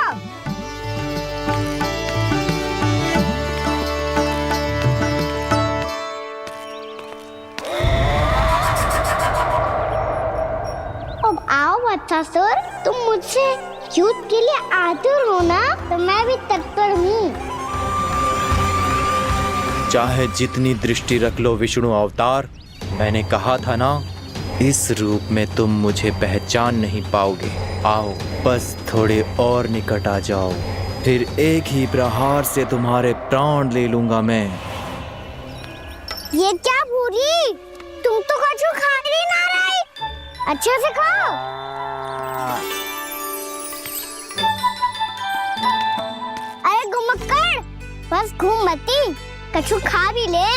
अब आओ बच्चासुर, तुम मुझसे युद्ध के लिए आतुर हो ना, तो मैं भी तत्पर हूँ। चाहे जितनी दृष्टि रख लो विष्णु अवतार, मैंने कहा था ना, इस रूप में तुम मुझे पहचान नहीं पाओगे। आओ बस थोड़े और निकट आ जाओ, फिर एक ही प्रहार से तुम्हारे प्राण ले लूंगा मैं। ये क्या भूरी, तुम तो कछु खा ही ना रही, अच्छे से खाओ। अरे घुमक्कड़, बस घूम मती, कछु खा भी ले,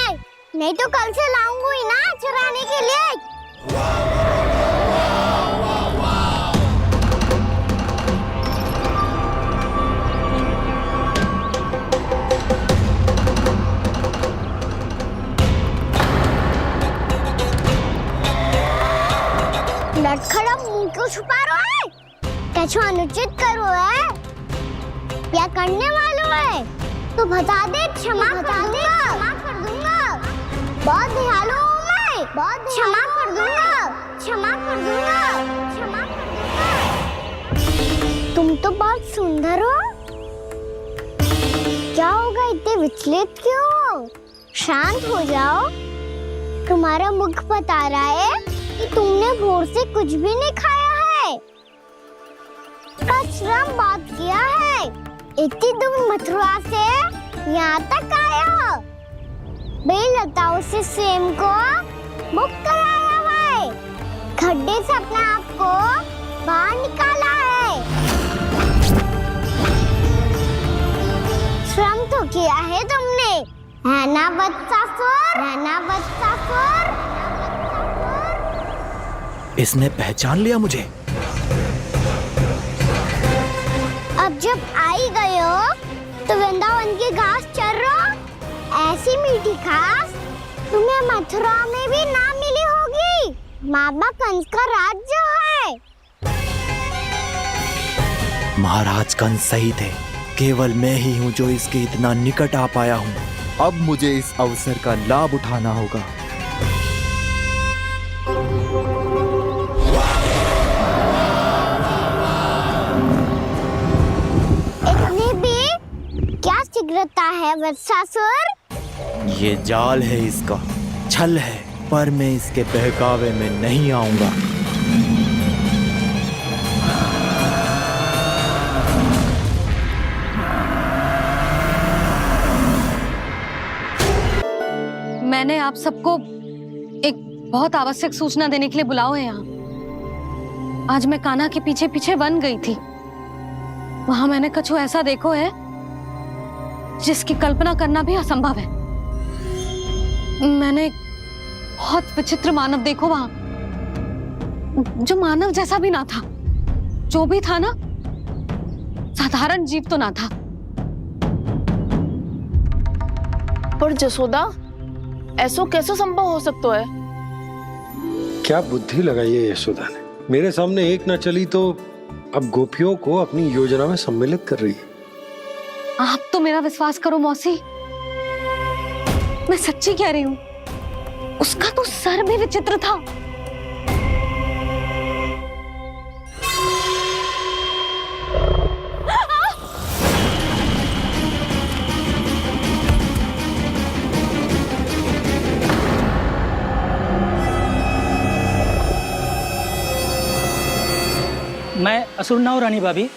नहीं तो कल से लाऊंगा ही ना चुराने के लिए। लटखड़ा मुंह क्यों छुपा रहा है? कछु अनुचित करो है या करने वालों है तो बता दे, क्षमा कर दूंगा। बहुत दयालु हूँ मैं, बहुत क्षमा कर दूंगा। तुम तो बहुत सुंदर हो, क्या होगा इतने विचलित क्यों हो? शांत हो जाओ, तुम्हारा मुख बता रहा है कि तुमने भोर से कुछ भी नहीं खाया है, बस श्रम बहुत किया है। इतनी दूर मथुरा से यहाँ तक आए हो, बेलताओं से स्वयं को मुक्त कराया है, खड्डे से अपने आप को बाहर निकाला है। श्रम तो किया है तुमने, है ना बच्चासुर? इसने पहचान लिया मुझे। जब आई गए हो तो वृंदावन की घास चर रहो। ऐसी मीठी घास तुम्हें मथुरा में भी ना मिली होगी। मामा कंस का राज जो है। महाराज कंस सही थे, केवल मैं ही हूँ जो इसके इतना निकट आ पाया हूँ। अब मुझे इस अवसर का लाभ उठाना होगा। इतनी भी क्या शीघ्रता है वत्सासुर? ये जाल है इसका, छल है, पर मैं इसके बहकावे में नहीं आऊंगा। मैंने आप सबको एक बहुत आवश्यक सूचना देने के लिए बुलाओ है यहाँ। आज मैं कान्हा के पीछे पीछे वन गई थी। वहां मैंने कछु ऐसा देखो है जिसकी कल्पना करना भी असंभव है। मैंने एक बहुत विचित्र मानव देखो वहां, जो मानव जैसा भी ना था। जो भी था ना, साधारण जीव तो ना था। पर जसोदा, ऐसो कैसे संभव हो सकता है? क्या बुद्धि लगाई है यशोदा ने। मेरे सामने एक न चली तो अब गोपियों को अपनी योजना में सम्मिलित कर रही है। आप तो मेरा विश्वास करो मौसी, मैं सच्ची कह रही हूं। उसका तो सर भी विचित्र था। मैं असुर ना हूं रानी भाभी,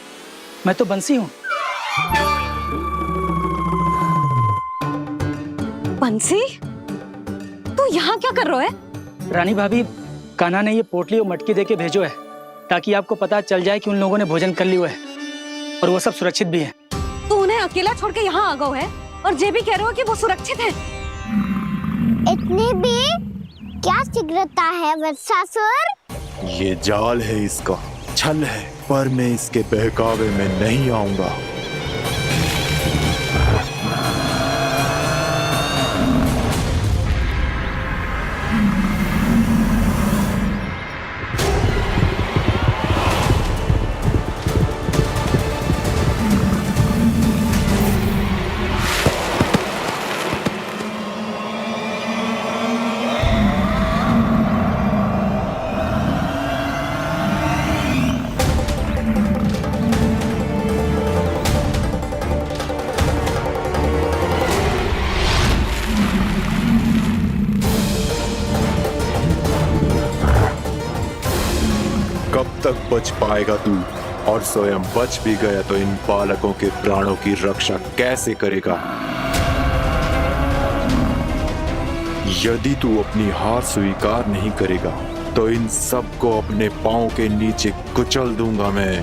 मैं तो बंसी हूँ। बंसी, तू यहाँ क्या कर रहा है? रानी भाभी, कान्हा ने ये पोटली और मटकी देके भेजो है ताकि आपको पता चल जाए कि उन लोगों ने भोजन कर लिया है और वो सब सुरक्षित भी है। तू उन्हें अकेला छोड़ के यहाँ आ गया है और ये भी कह रहे हो कि वो सुरक्षित है। इतनी भी क्या शीघ्रता है वत्सासुर? ये जाल है इसका, छल है, पर मैं इसके बहकावे में नहीं आऊंगा। कब तक बच पाएगा तू? और स्वयं बच भी गया तो इन बालकों के प्राणों की रक्षा कैसे करेगा? यदि तू अपनी हार स्वीकार नहीं करेगा तो इन सबको अपने पांव के नीचे कुचल दूंगा मैं।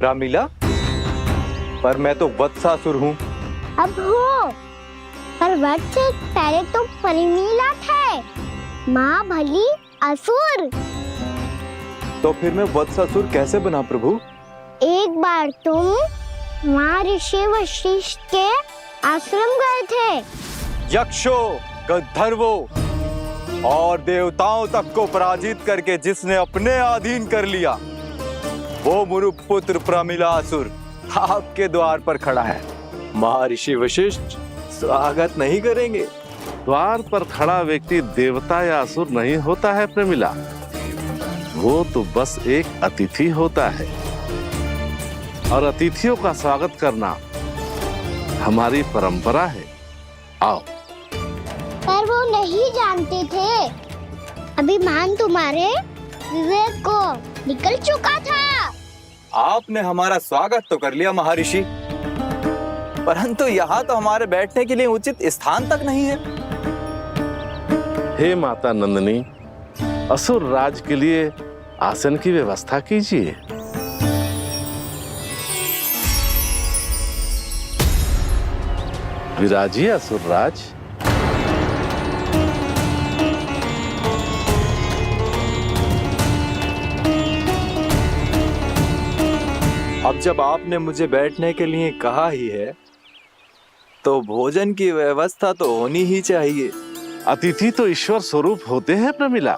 रामीला, पर मैं तो वत्सासुर हूँ। अब हो, पर वत्स से पहले तो परिमीला थे। माँ भली असुर। तो फिर मैं वत्सासुर कैसे बना प्रभु? एक बार तुम वहाँ ऋषि वशिष्ठ के आश्रम गए थे। यक्षो, गंधर्वों और देवताओं तक को पराजित करके जिसने अपने अधीन कर लिया, वो मुरुपुत्र प्रमिलासुर आपके द्वार पर खड़ा है। महर्षि वशिष्ठ स्वागत नहीं करेंगे? द्वार पर खड़ा व्यक्ति देवता या असुर नहीं होता है प्रमिला, वो तो बस एक अतिथि होता है और अतिथियों का स्वागत करना हमारी परंपरा है। आओ। पर वो नहीं जानते थे, अभिमान तुम्हारे विवेक को निकल चुका था। आपने हमारा स्वागत तो कर लिया महर्षि, परंतु यहाँ तो हमारे बैठने के लिए उचित स्थान तक नहीं है। हे माता नंदिनी, असुर राज के लिए आसन की व्यवस्था कीजिए। विराजिए असुर राज। अब जब आपने मुझे बैठने के लिए कहा ही है, तो भोजन की व्यवस्था तो होनी ही चाहिए। अतिथि तो ईश्वर स्वरूप होते हैं प्रमिला,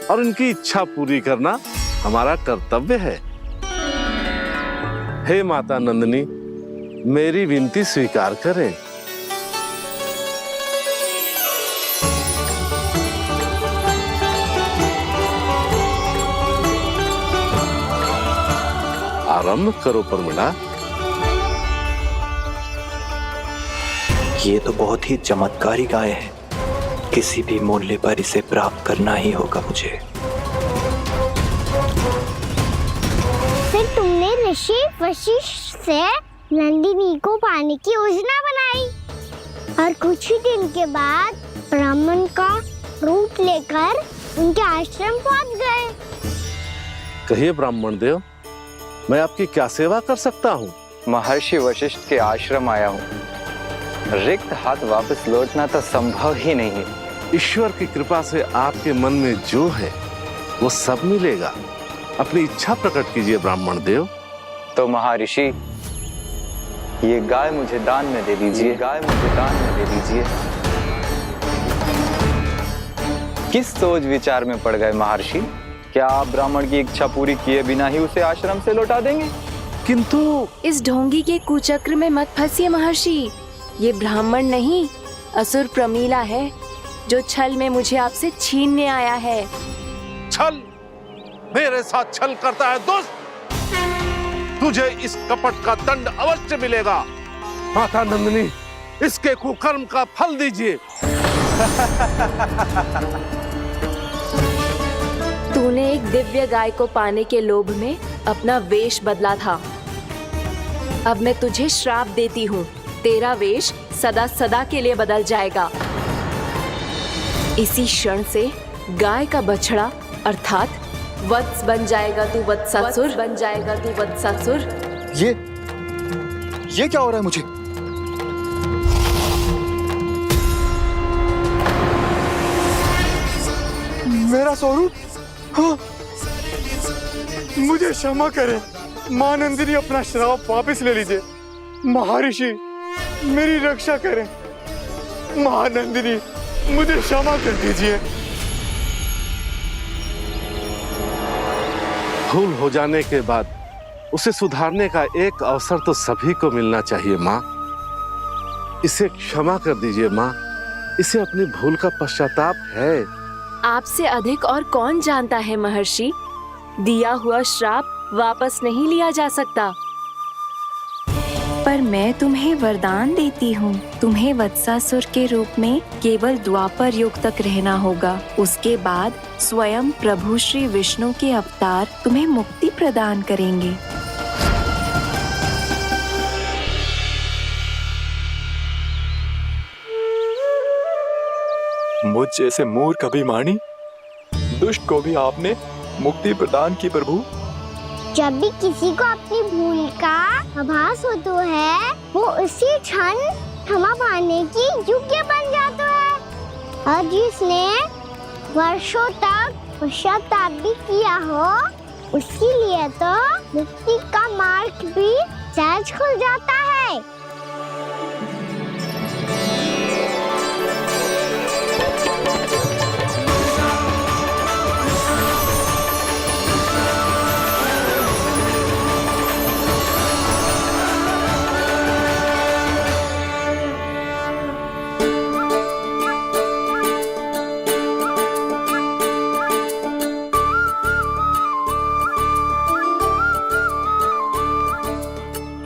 और उनकी इच्छा पूरी करना हमारा कर्तव्य है। हे माता नंदिनी, मेरी विनती स्वीकार करें। आरंभ करो प्रमिला। ये तो बहुत ही चमत्कारी गाय है, किसी भी मूल्य पर इसे प्राप्त करना ही होगा मुझे। फिर तुमने ऋषि वशिष्ठ से नंदिनी को पाने की योजना बनाई और कुछ ही दिन के बाद ब्राह्मण का रूप लेकर उनके आश्रम पहुंच गए। कहिए ब्राह्मण देव, मैं आपकी क्या सेवा कर सकता हूँ? महर्षि वशिष्ठ के आश्रम आया हूँ। रिक्त हाथ वापस लौटना तो संभव ही नहीं है। ईश्वर की कृपा से आपके मन में जो है वो सब मिलेगा। अपनी इच्छा प्रकट कीजिए ब्राह्मण देव। तो महर्षि, ये गाय मुझे दान में दे दीजिए। गाय मुझे दान में दे दीजिए। किस सोच विचार में पड़ गए महर्षि? क्या आप ब्राह्मण की इच्छा पूरी किए बिना ही उसे आश्रम से लौटा देंगे? किंतु इस ढोंगी के कुचक्र में मत फंसिए महर्षि। ये ब्राह्मण नहीं, असुर प्रमीला है, जो छल में मुझे आपसे छीनने आया है। छल? मेरे साथ छल करता है दुष्ट? तुझे इस कपट का दंड अवश्य मिलेगा। माता नंदिनी, इसके कुकर्म का फल दीजिए। तूने एक दिव्य गाय को पाने के लोभ में अपना वेश बदला था। अब मैं तुझे श्राप देती हूँ, तेरा वेश सदा सदा के लिए बदल जाएगा। इसी क्षण से गाय का बछड़ा अर्थात वत्स बन जाएगा तू वत्सासुर। बन जाएगा तू वत्सासुर। ये क्या हो रहा है मुझे? मेरा स्वरूप? हाँ। मुझे क्षमा करें मां नंदिनी, अपना श्राप वापस ले लीजिए। महर्षि, मेरी रक्षा करें। मां नंदिनी, मुझे क्षमा कर दीजिए। भूल हो जाने के बाद उसे सुधारने का एक अवसर तो सभी को मिलना चाहिए माँ। इसे क्षमा कर दीजिए माँ, इसे अपनी भूल का पश्चाताप है। आपसे अधिक और कौन जानता है महर्षि, दिया हुआ श्राप वापस नहीं लिया जा सकता। पर मैं तुम्हें वरदान देती हूँ, तुम्हें वत्सासुर के रूप में केवल द्वापर युग तक रहना होगा। उसके बाद स्वयं प्रभु श्री विष्णु के अवतार तुम्हें मुक्ति प्रदान करेंगे। मुझ जैसे मूर्ख अभिमानी दुष्ट को भी आपने मुक्ति प्रदान की प्रभु। जब भी किसी को अपनी भूल का आभास होता है, वो उसी क्षण क्षमा पाने की योग्य बन जाता है। और जिसने वर्षों तक पश्चाताप भी किया हो, उसके लिए तो मुक्ति का मार्ग भी सहज खुल जाता है।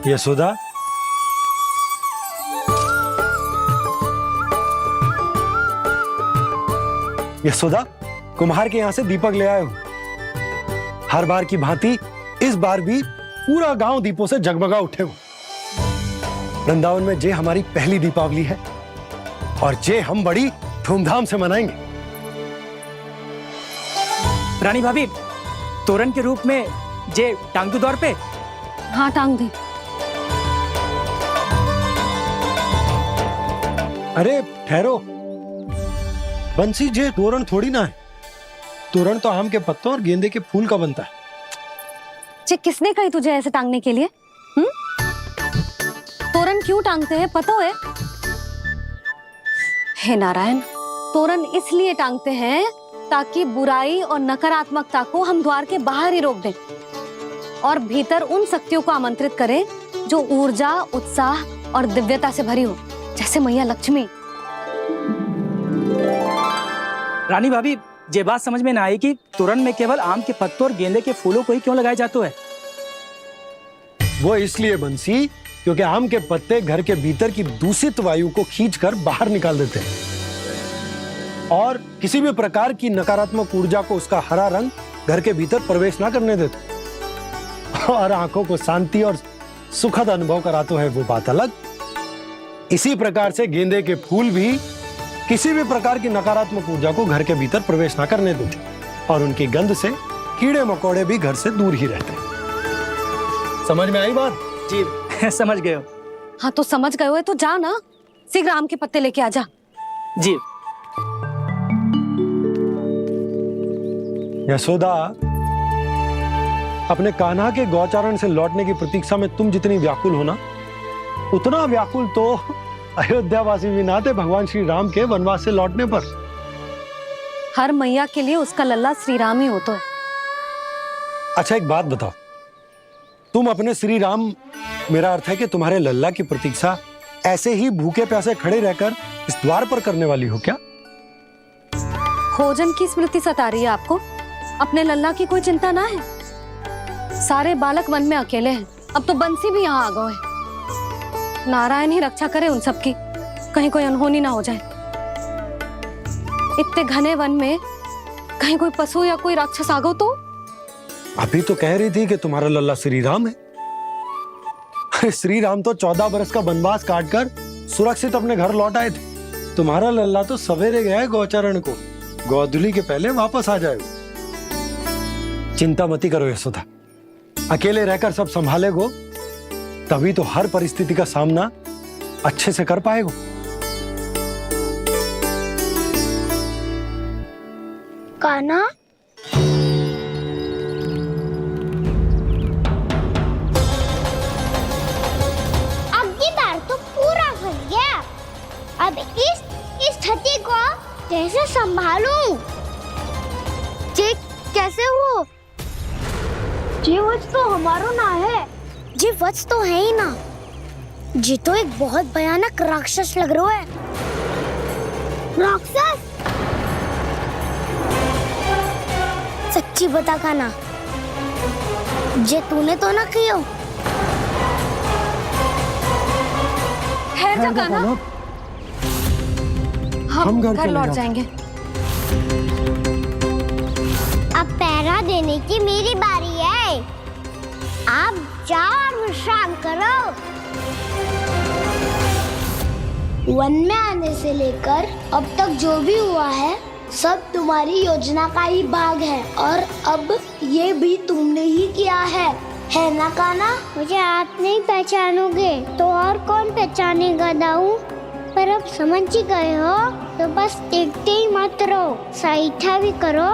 यशोदा, यशोदा, कुम्हार के यहां से दीपक ले आए हूं। हर बार की भांति इस बार भी पूरा गांव दीपों से जगमगा उठे हो। वृंदावन में जे हमारी पहली दीपावली है और जे हम बड़ी धूमधाम से मनाएंगे। रानी भाभी, तोरण के रूप में जे टांग दो दौर पे। हाँ, टांग दे। अरे ठहरो बंसी, जे तोरण थोड़ी ना है। तोरण तो आम के पत्तों और गेंदे के फूल का बनता है। जे किसने कही तुझे ऐसे टांगने के लिए? तोरण क्यों टांगते हैं पता है? हे नारायण, तोरण इसलिए टांगते हैं ताकि बुराई और नकारात्मकता को हम द्वार के बाहर ही रोक दें और भीतर उन शक्तियों को आमंत्रित करें जो ऊर्जा, उत्साह और दिव्यता से भरी हो, जैसे मैया लक्ष्मी। रानी भाभी, ये बात समझ में ना आई कि तोरण में केवल आम के पत्तों और गेंदे के फूलों को ही क्यों लगाया जाता है? वो इसलिए बंसी, क्योंकि आम के पत्ते घर के भीतर की दूषित वायु को खींचकर बाहर निकाल देते हैं और किसी भी प्रकार की नकारात्मक ऊर्जा को उसका हरा रंग घर के भीतर प्रवेश ना करने देते और आंखों को शांति और सुखद अनुभव कराते है, वो बात अलग। इसी प्रकार से गेंदे के फूल भी किसी भी प्रकार की नकारात्मक ऊर्जा को घर के भीतर प्रवेश ना करने देते और उनकी गंध से कीड़े मकोड़े भी घर से दूर ही रहते हैं। समझ में आई बात? जी समझ गए हो। हाँ, तो समझ गए हो तो जा ना, शीघ्र आम के पत्ते लेके आ जा। जी। यशोदा, अपने कान्हा के गौचारण से लौटने की प्रतीक्षा में तुम जितनी व्याकुल हो ना, उतना व्याकुल तो अयोध्यावासी भी ना थे भगवान श्री राम के वनवास से लौटने पर। हर मैया के लिए उसका लल्ला श्री राम ही होता है। अच्छा, एक बात बताओ, तुम अपने श्री राम, मेरा अर्थ है कि तुम्हारे लल्ला की प्रतीक्षा ऐसे ही भूखे प्यासे खड़े रहकर इस द्वार पर करने वाली हो क्या? भोजन की स्मृति सता रही है आपको? अपने लल्ला की कोई चिंता ना है। सारे बालक वन में अकेले हैं, अब तो बंसी भी यहाँ आ गए हैं। नारायण ही रक्षा करे उन सबकी, कहीं कोई अनहोनी ना हो जाए। इतने घने वन में कहीं कोई पशु या कोई राक्षस आ गो तो? अभी तो कह रही थी कि तुम्हारा लल्ला श्री राम है। अरे श्री राम तो 14 बरस का वनवास काटकर सुरक्षित अपने घर लौट आए थे। तुम्हारा लल्ला तो सवेरे गया है गौचरण को, गोधूली के पहले वापस आ जाएगा। चिंता मती करो यशोदा, अकेले रहकर सब संभालेगो तभी तो हर परिस्थिति का सामना अच्छे से कर पाएगो। कान्हा, अब की बार तो पूरा फंस गया। अब इस स्थिति को कैसे संभालूं? जी कैसे हो? जी वच तो हमारो ना है। जी वच तो है ही ना। जी तो एक बहुत भयानक राक्षस लग रहा है। राक्षस? सच्ची बता कान्हा, जे तूने तो ना कियो? ठहर जा कान्हा, हम घर लौट जाएंगे। अब पहरा देने की मेरी बारी है। आप जाओ और विश्राम करो। वन में आने से लेकर अब तक जो भी हुआ है सब तुम्हारी योजना का ही भाग है और अब ये भी तुमने ही किया है ना कान्हा? मुझे आप नहीं पहचानोगे तो और कौन पहचानेगा दाऊ? पर अब समझ ही गए हो तो बस देखते ही मत रहो, सईठा भी करो,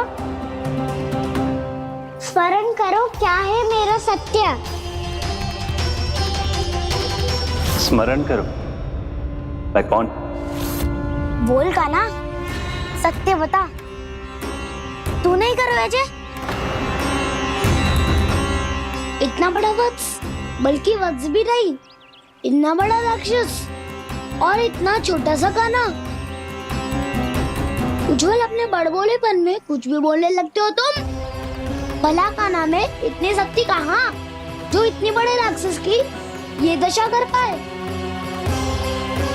स्मरण करो क्या है मेरा सत्य। स्मरण करो? मैं कौन? बोल कान्हा, सत्य बता। तू नहीं करो अजय? इतना बड़ा वत्स, बल्कि वत्स भी नहीं, इतना बड़ा राक्षस और इतना छोटा सा कान्हा। उज्जवल अपने बड़बोलेपन में कुछ भी बोलने लगते हो तुम। भला कान्हा में इतनी शक्ति कहाँ जो इतनी बड़े राक्षस की ये दशा कर पाए,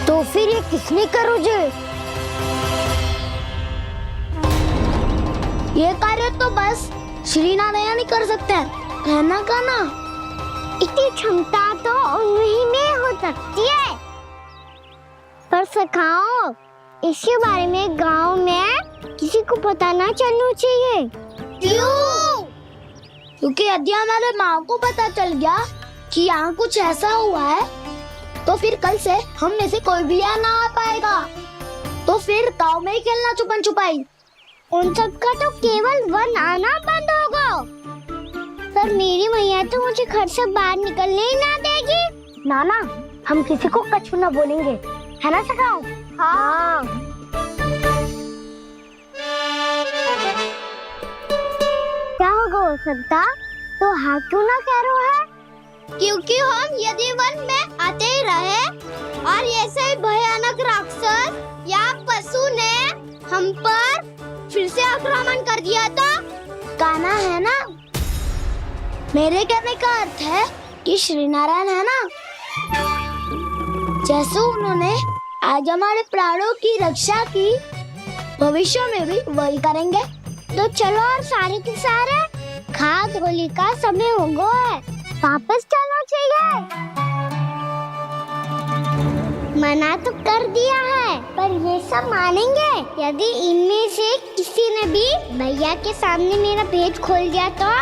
तो फिर ये किसने करो जे? ये कार्य तो बस श्री नारायण ही कर सकते हैं, है ना कान्हा? इतनी क्षमता तो उन्हीं में हो सकती है, पर सखाओ इसके बारे में गांव में किसी को पता ना चलना चाहिए। क्यों? क्योंकि यदि हमारे माँ को पता चल गया कि यहाँ कुछ ऐसा हुआ है, तो फिर कल से हम में से कोई भी यहाँ ना आ पाएगा, तो फिर गांव में ही खेलना छुपन छुपाई। उन सब का तो केवल वन आना बंद होगा, पर मेरी मैया तो मुझे घर से बाहर निकलने ही ना देगी। नाना, हम किसी को कछु ना बोलेंगे, है ना सखाओ? हाँ। क्या होगा हो सकता? तो हाँ क्यों ना कह रहे है? क्योंकि हम यदि वन में आते ही रहे और ऐसे भयानक राक्षस या पशु ने हम पर फिर से आक्रमण कर दिया तो कान्हा, है ना? मेरे कहने का अर्थ है कि श्री नारायण है ना, जैसे उन्होंने आज हमारे प्राणों की रक्षा की, भविष्य में भी वही करेंगे। तो चलो और सारे के सारे खाद होली का समय हो गया है, वापस चलो चाहिए। मना तो कर दिया है, पर ये सब मानेंगे यदि इनमें से किसी ने भी भैया के सामने मेरा पेट खोल दिया तो?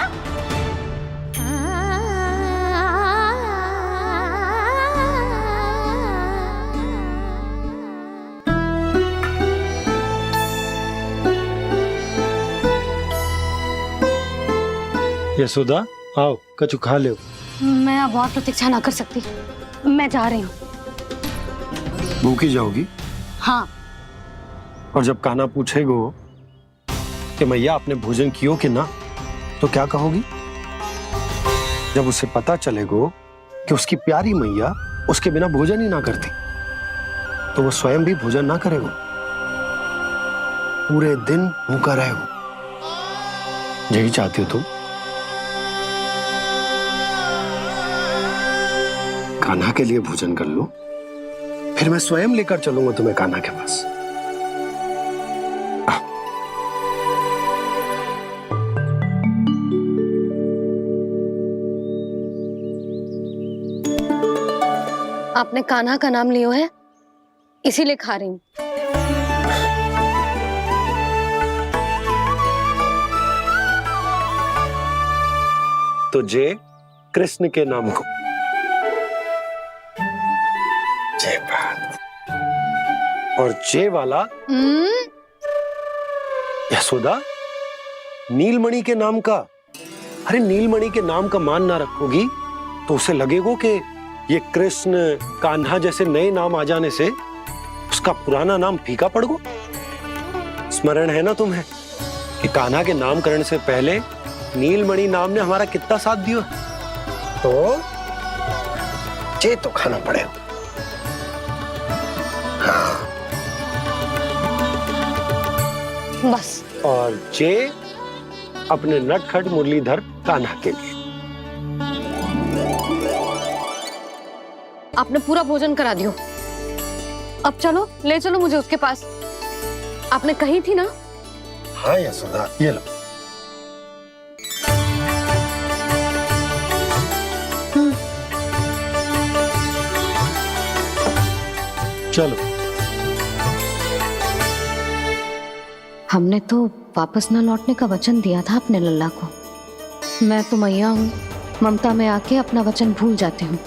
यशोदा, आओ कछु खा लो। मैं अब और प्रतीक्षा ना कर सकती, मैं जा रही हूँ। भूखी जाओगी? हाँ। और जब कान्हा पूछेगो कि मैया आपने भोजन कियो कि ना, तो क्या कहोगी? जब उसे पता चलेगो कि उसकी प्यारी मैया उसके बिना भोजन ही ना करती, तो वो स्वयं भी भोजन ना करेगो, पूरे दिन भूखा रहेगो। यही चाहती हो तुम? कान्हा के लिए भोजन कर लो, फिर मैं स्वयं लेकर चलूंगा तुम्हें कान्हा के पास। आपने कान्हा का नाम लियो है, इसीलिए खा रही हूँ। तो जय कृष्ण के नाम को। जय बात। और जय वाला यशोदा, नीलमणि के नाम का। अरे नीलमणि के नाम का मान ना रखोगी तो उसे लगेगा कि ये कृष्ण कान्हा जैसे नए नाम आ जाने से उसका पुराना नाम फीका पड़ गो। स्मरण है ना तुम्हें कि कान्हा के नामकरण से पहले नीलमणि नाम ने हमारा कितना साथ दिया? तो जे तो खाना पड़ेगा। हाँ। बस। और जे अपने नटखट मुरलीधर कान्हा के लिए। आपने पूरा भोजन करा दियो, अब चलो, ले चलो मुझे उसके पास। आपने कही थी ना? हाँ यशोदा, ये लो। चलो। हमने तो वापस न लौटने का वचन दिया था अपने लल्ला को। मैं तो मैया हूँ, ममता में आके अपना वचन भूल जाती हूँ,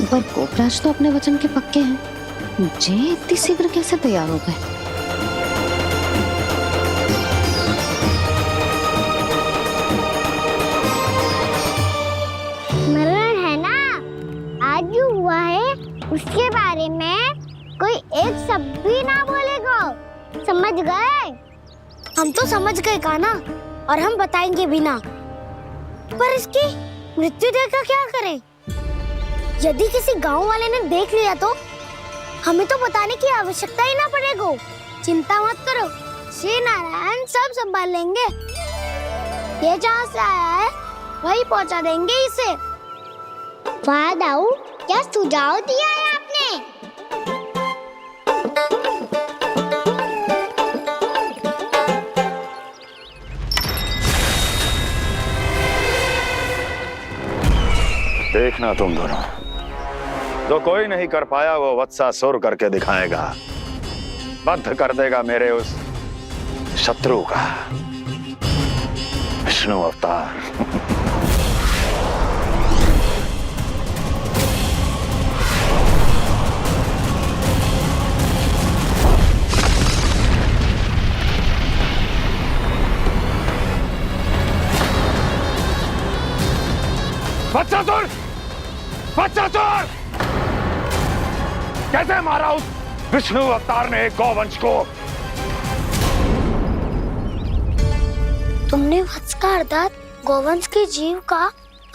पर गोपराज तो अपने वचन के पक्के हैं। जे इतनी शीघ्र कैसे तैयार हो गए? मरण है ना, आज जो हुआ है उसके बारे में कोई एक शब्द भी ना बोलेगा, समझ गए? हम तो समझ गए कान्हा, और हम बताएंगे भी ना। पर इसकी मृत्यु देखकर क्या करें? यदि किसी गांव वाले ने देख लिया तो हमें तो बताने की आवश्यकता ही ना पड़ेगा। चिंता मत करो, श्री नारायण सब संभाल लेंगे। ये जहाँ से आया है वही पहुंचा देंगे इसे। वाह दाऊ, क्या सुझाव दिया है आपने? देखना तुम दोनों, जो कोई नहीं कर पाया वो वत्सासुर करके दिखाएगा, बद्ध कर देगा मेरे उस शत्रु का विष्णु अवतार। वत्सासुर! वत्सासुर! कैसे मारा उस विष्णु अवतार ने गौवंश को? तुमने वत्स का अर्थात गोवंश के जीव का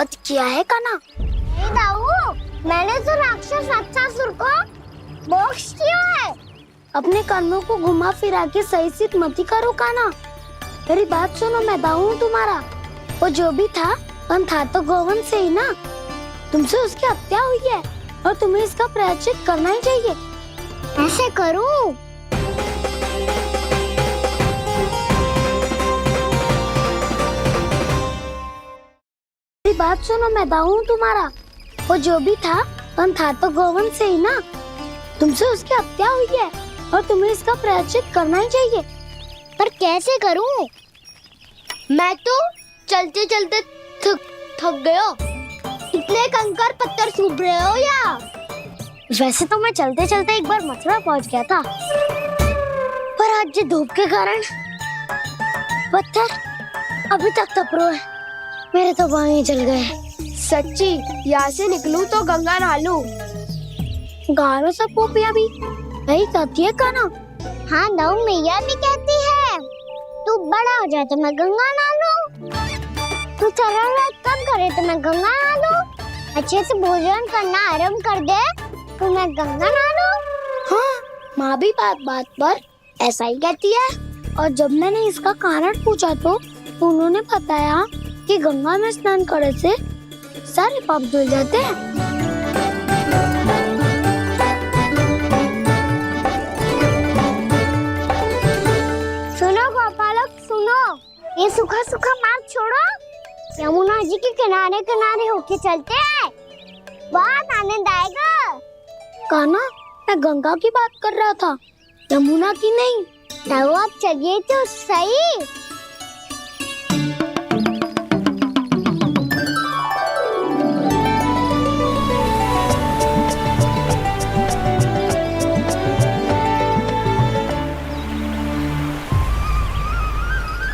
वध किया है कान्हा? नहीं दाऊ, मैंने तो राक्षस वत्सासुर को मोक्ष किया है। अपने कर्मों को घुमा फिरा के सही सिद्ध मत करो कान्हा। मेरी बात सुनो, मैं दाऊ हूँ तुम्हारा। वो जो भी था पर था तो गोवंश से ही ना। तुमसे उसकी हत्या हुई है और तुम्हें इसका प्रायश्चित करना ही चाहिए। ऐसे करूं? मेरी बात सुनो, मैं दाऊ हूँ तुम्हारा। वो जो भी था पर था तो गोवंश से ही ना। तुमसे उसकी हत्या हुई है और तुम्हें इसका प्रायश्चित करना ही चाहिए। पर कैसे करूं? मैं तो चलते चलते थक गया। इतने कंकर पत्थर सूख रहे हो या? वैसे तो मैं चलते चलते एक बार मथुरा पहुंच गया था, पर आज ये धूप के कारण पत्थर अभी तक तप रहे हैं। मेरे तो बाएं जल गए। सच्ची, यहाँ से निकलूं तो गंगा नहा लूं। गारो सब पोपिया भी यही कहती है कान्हा। हाँ दाऊ, मैया भी कहती है तू बड़ा हो जाए तो मैं गंगा नहा लूं, तू चरण व्रत कम करे तो मैं गंगा नहा लूं, अच्छे से भोजन करना आरंभ कर दे तो मैं गंगा नहा लूं। हाँ, माँ भी बात बात पर ऐसा ही कहती है। और जब मैंने इसका कारण पूछा तो उन्होंने बताया कि गंगा में स्नान करने से सारे पाप धुल जाते हैं। सुनो गोपालक, सुनो, ये सूखा सूखा मार्ग छोड़ो, यमुना जी के किनारे किनारे होके चलते हैं, बहुत आनंद आएगा। कान्हा, मैं गंगा की बात कर रहा था, यमुना की नहीं। तो आप चलिए तो सही।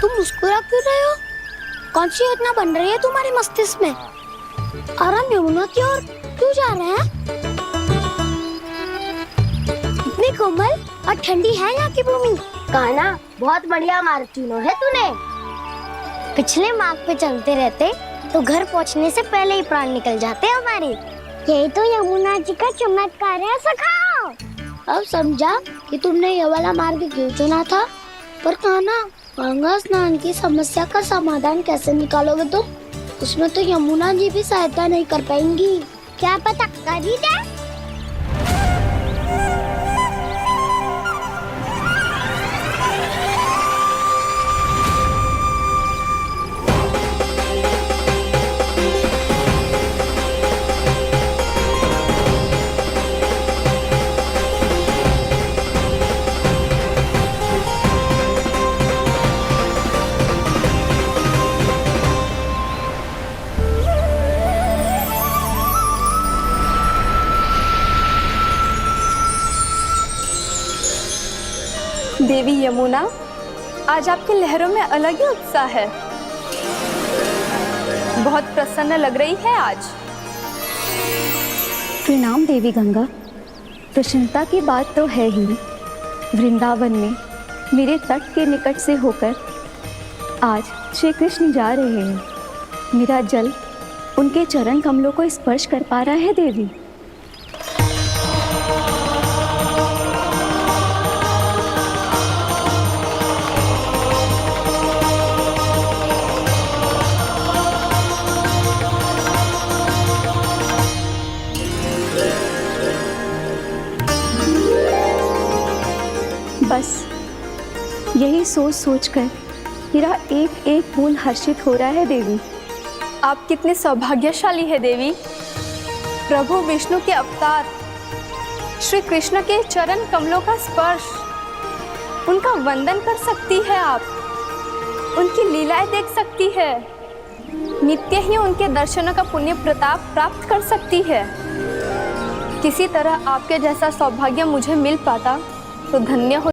तुम मुस्कुरा क्यों रहे हो? कौन सी योजना बन रही है तुम्हारे मस्तिष्क में? और हम यमुना की ओर क्यों जा रहे हैं? इतनी कोमल और ठंडी है यहाँ की भूमि। कान्हा, बहुत बढ़िया मार्ग चुना है तूने। पिछले मार्ग पे चलते रहते तो घर पहुँचने से पहले ही प्राण निकल जाते हमारे। यही तो यमुना जी का चमत्कार है सखा। अब समझा कि तुमने ये वाला मार्ग क्यों चुना था। पर कान्हा, गंगा स्नान की समस्या का समाधान कैसे निकालोगे तुम? उसमें तो यमुना जी भी सहायता नहीं कर पाएंगी। क्या पता कर ही दे। देवी यमुना, आज आपकी लहरों में अलग ही उत्साह है। बहुत प्रसन्न लग रही है आज। प्रणाम देवी गंगा। प्रसन्नता की बात तो है ही। वृंदावन में मेरे तट के निकट से होकर आज श्री कृष्ण जा रहे हैं। मेरा जल उनके चरण कमलों को स्पर्श कर पा रहा है देवी। बस यही सोच सोचकर मेरा एक एक बूंद हर्षित हो रहा है देवी। आप कितने सौभाग्यशाली है देवी। प्रभु विष्णु के अवतार श्री कृष्ण के चरण कमलों का स्पर्श, उनका वंदन कर सकती है आप, उनकी लीलाएं देख सकती है, नित्य ही उनके दर्शनों का पुण्य प्रताप प्राप्त कर सकती है। किसी तरह आपके जैसा सौभाग्य मुझे मिल पाता तो धन्य हो।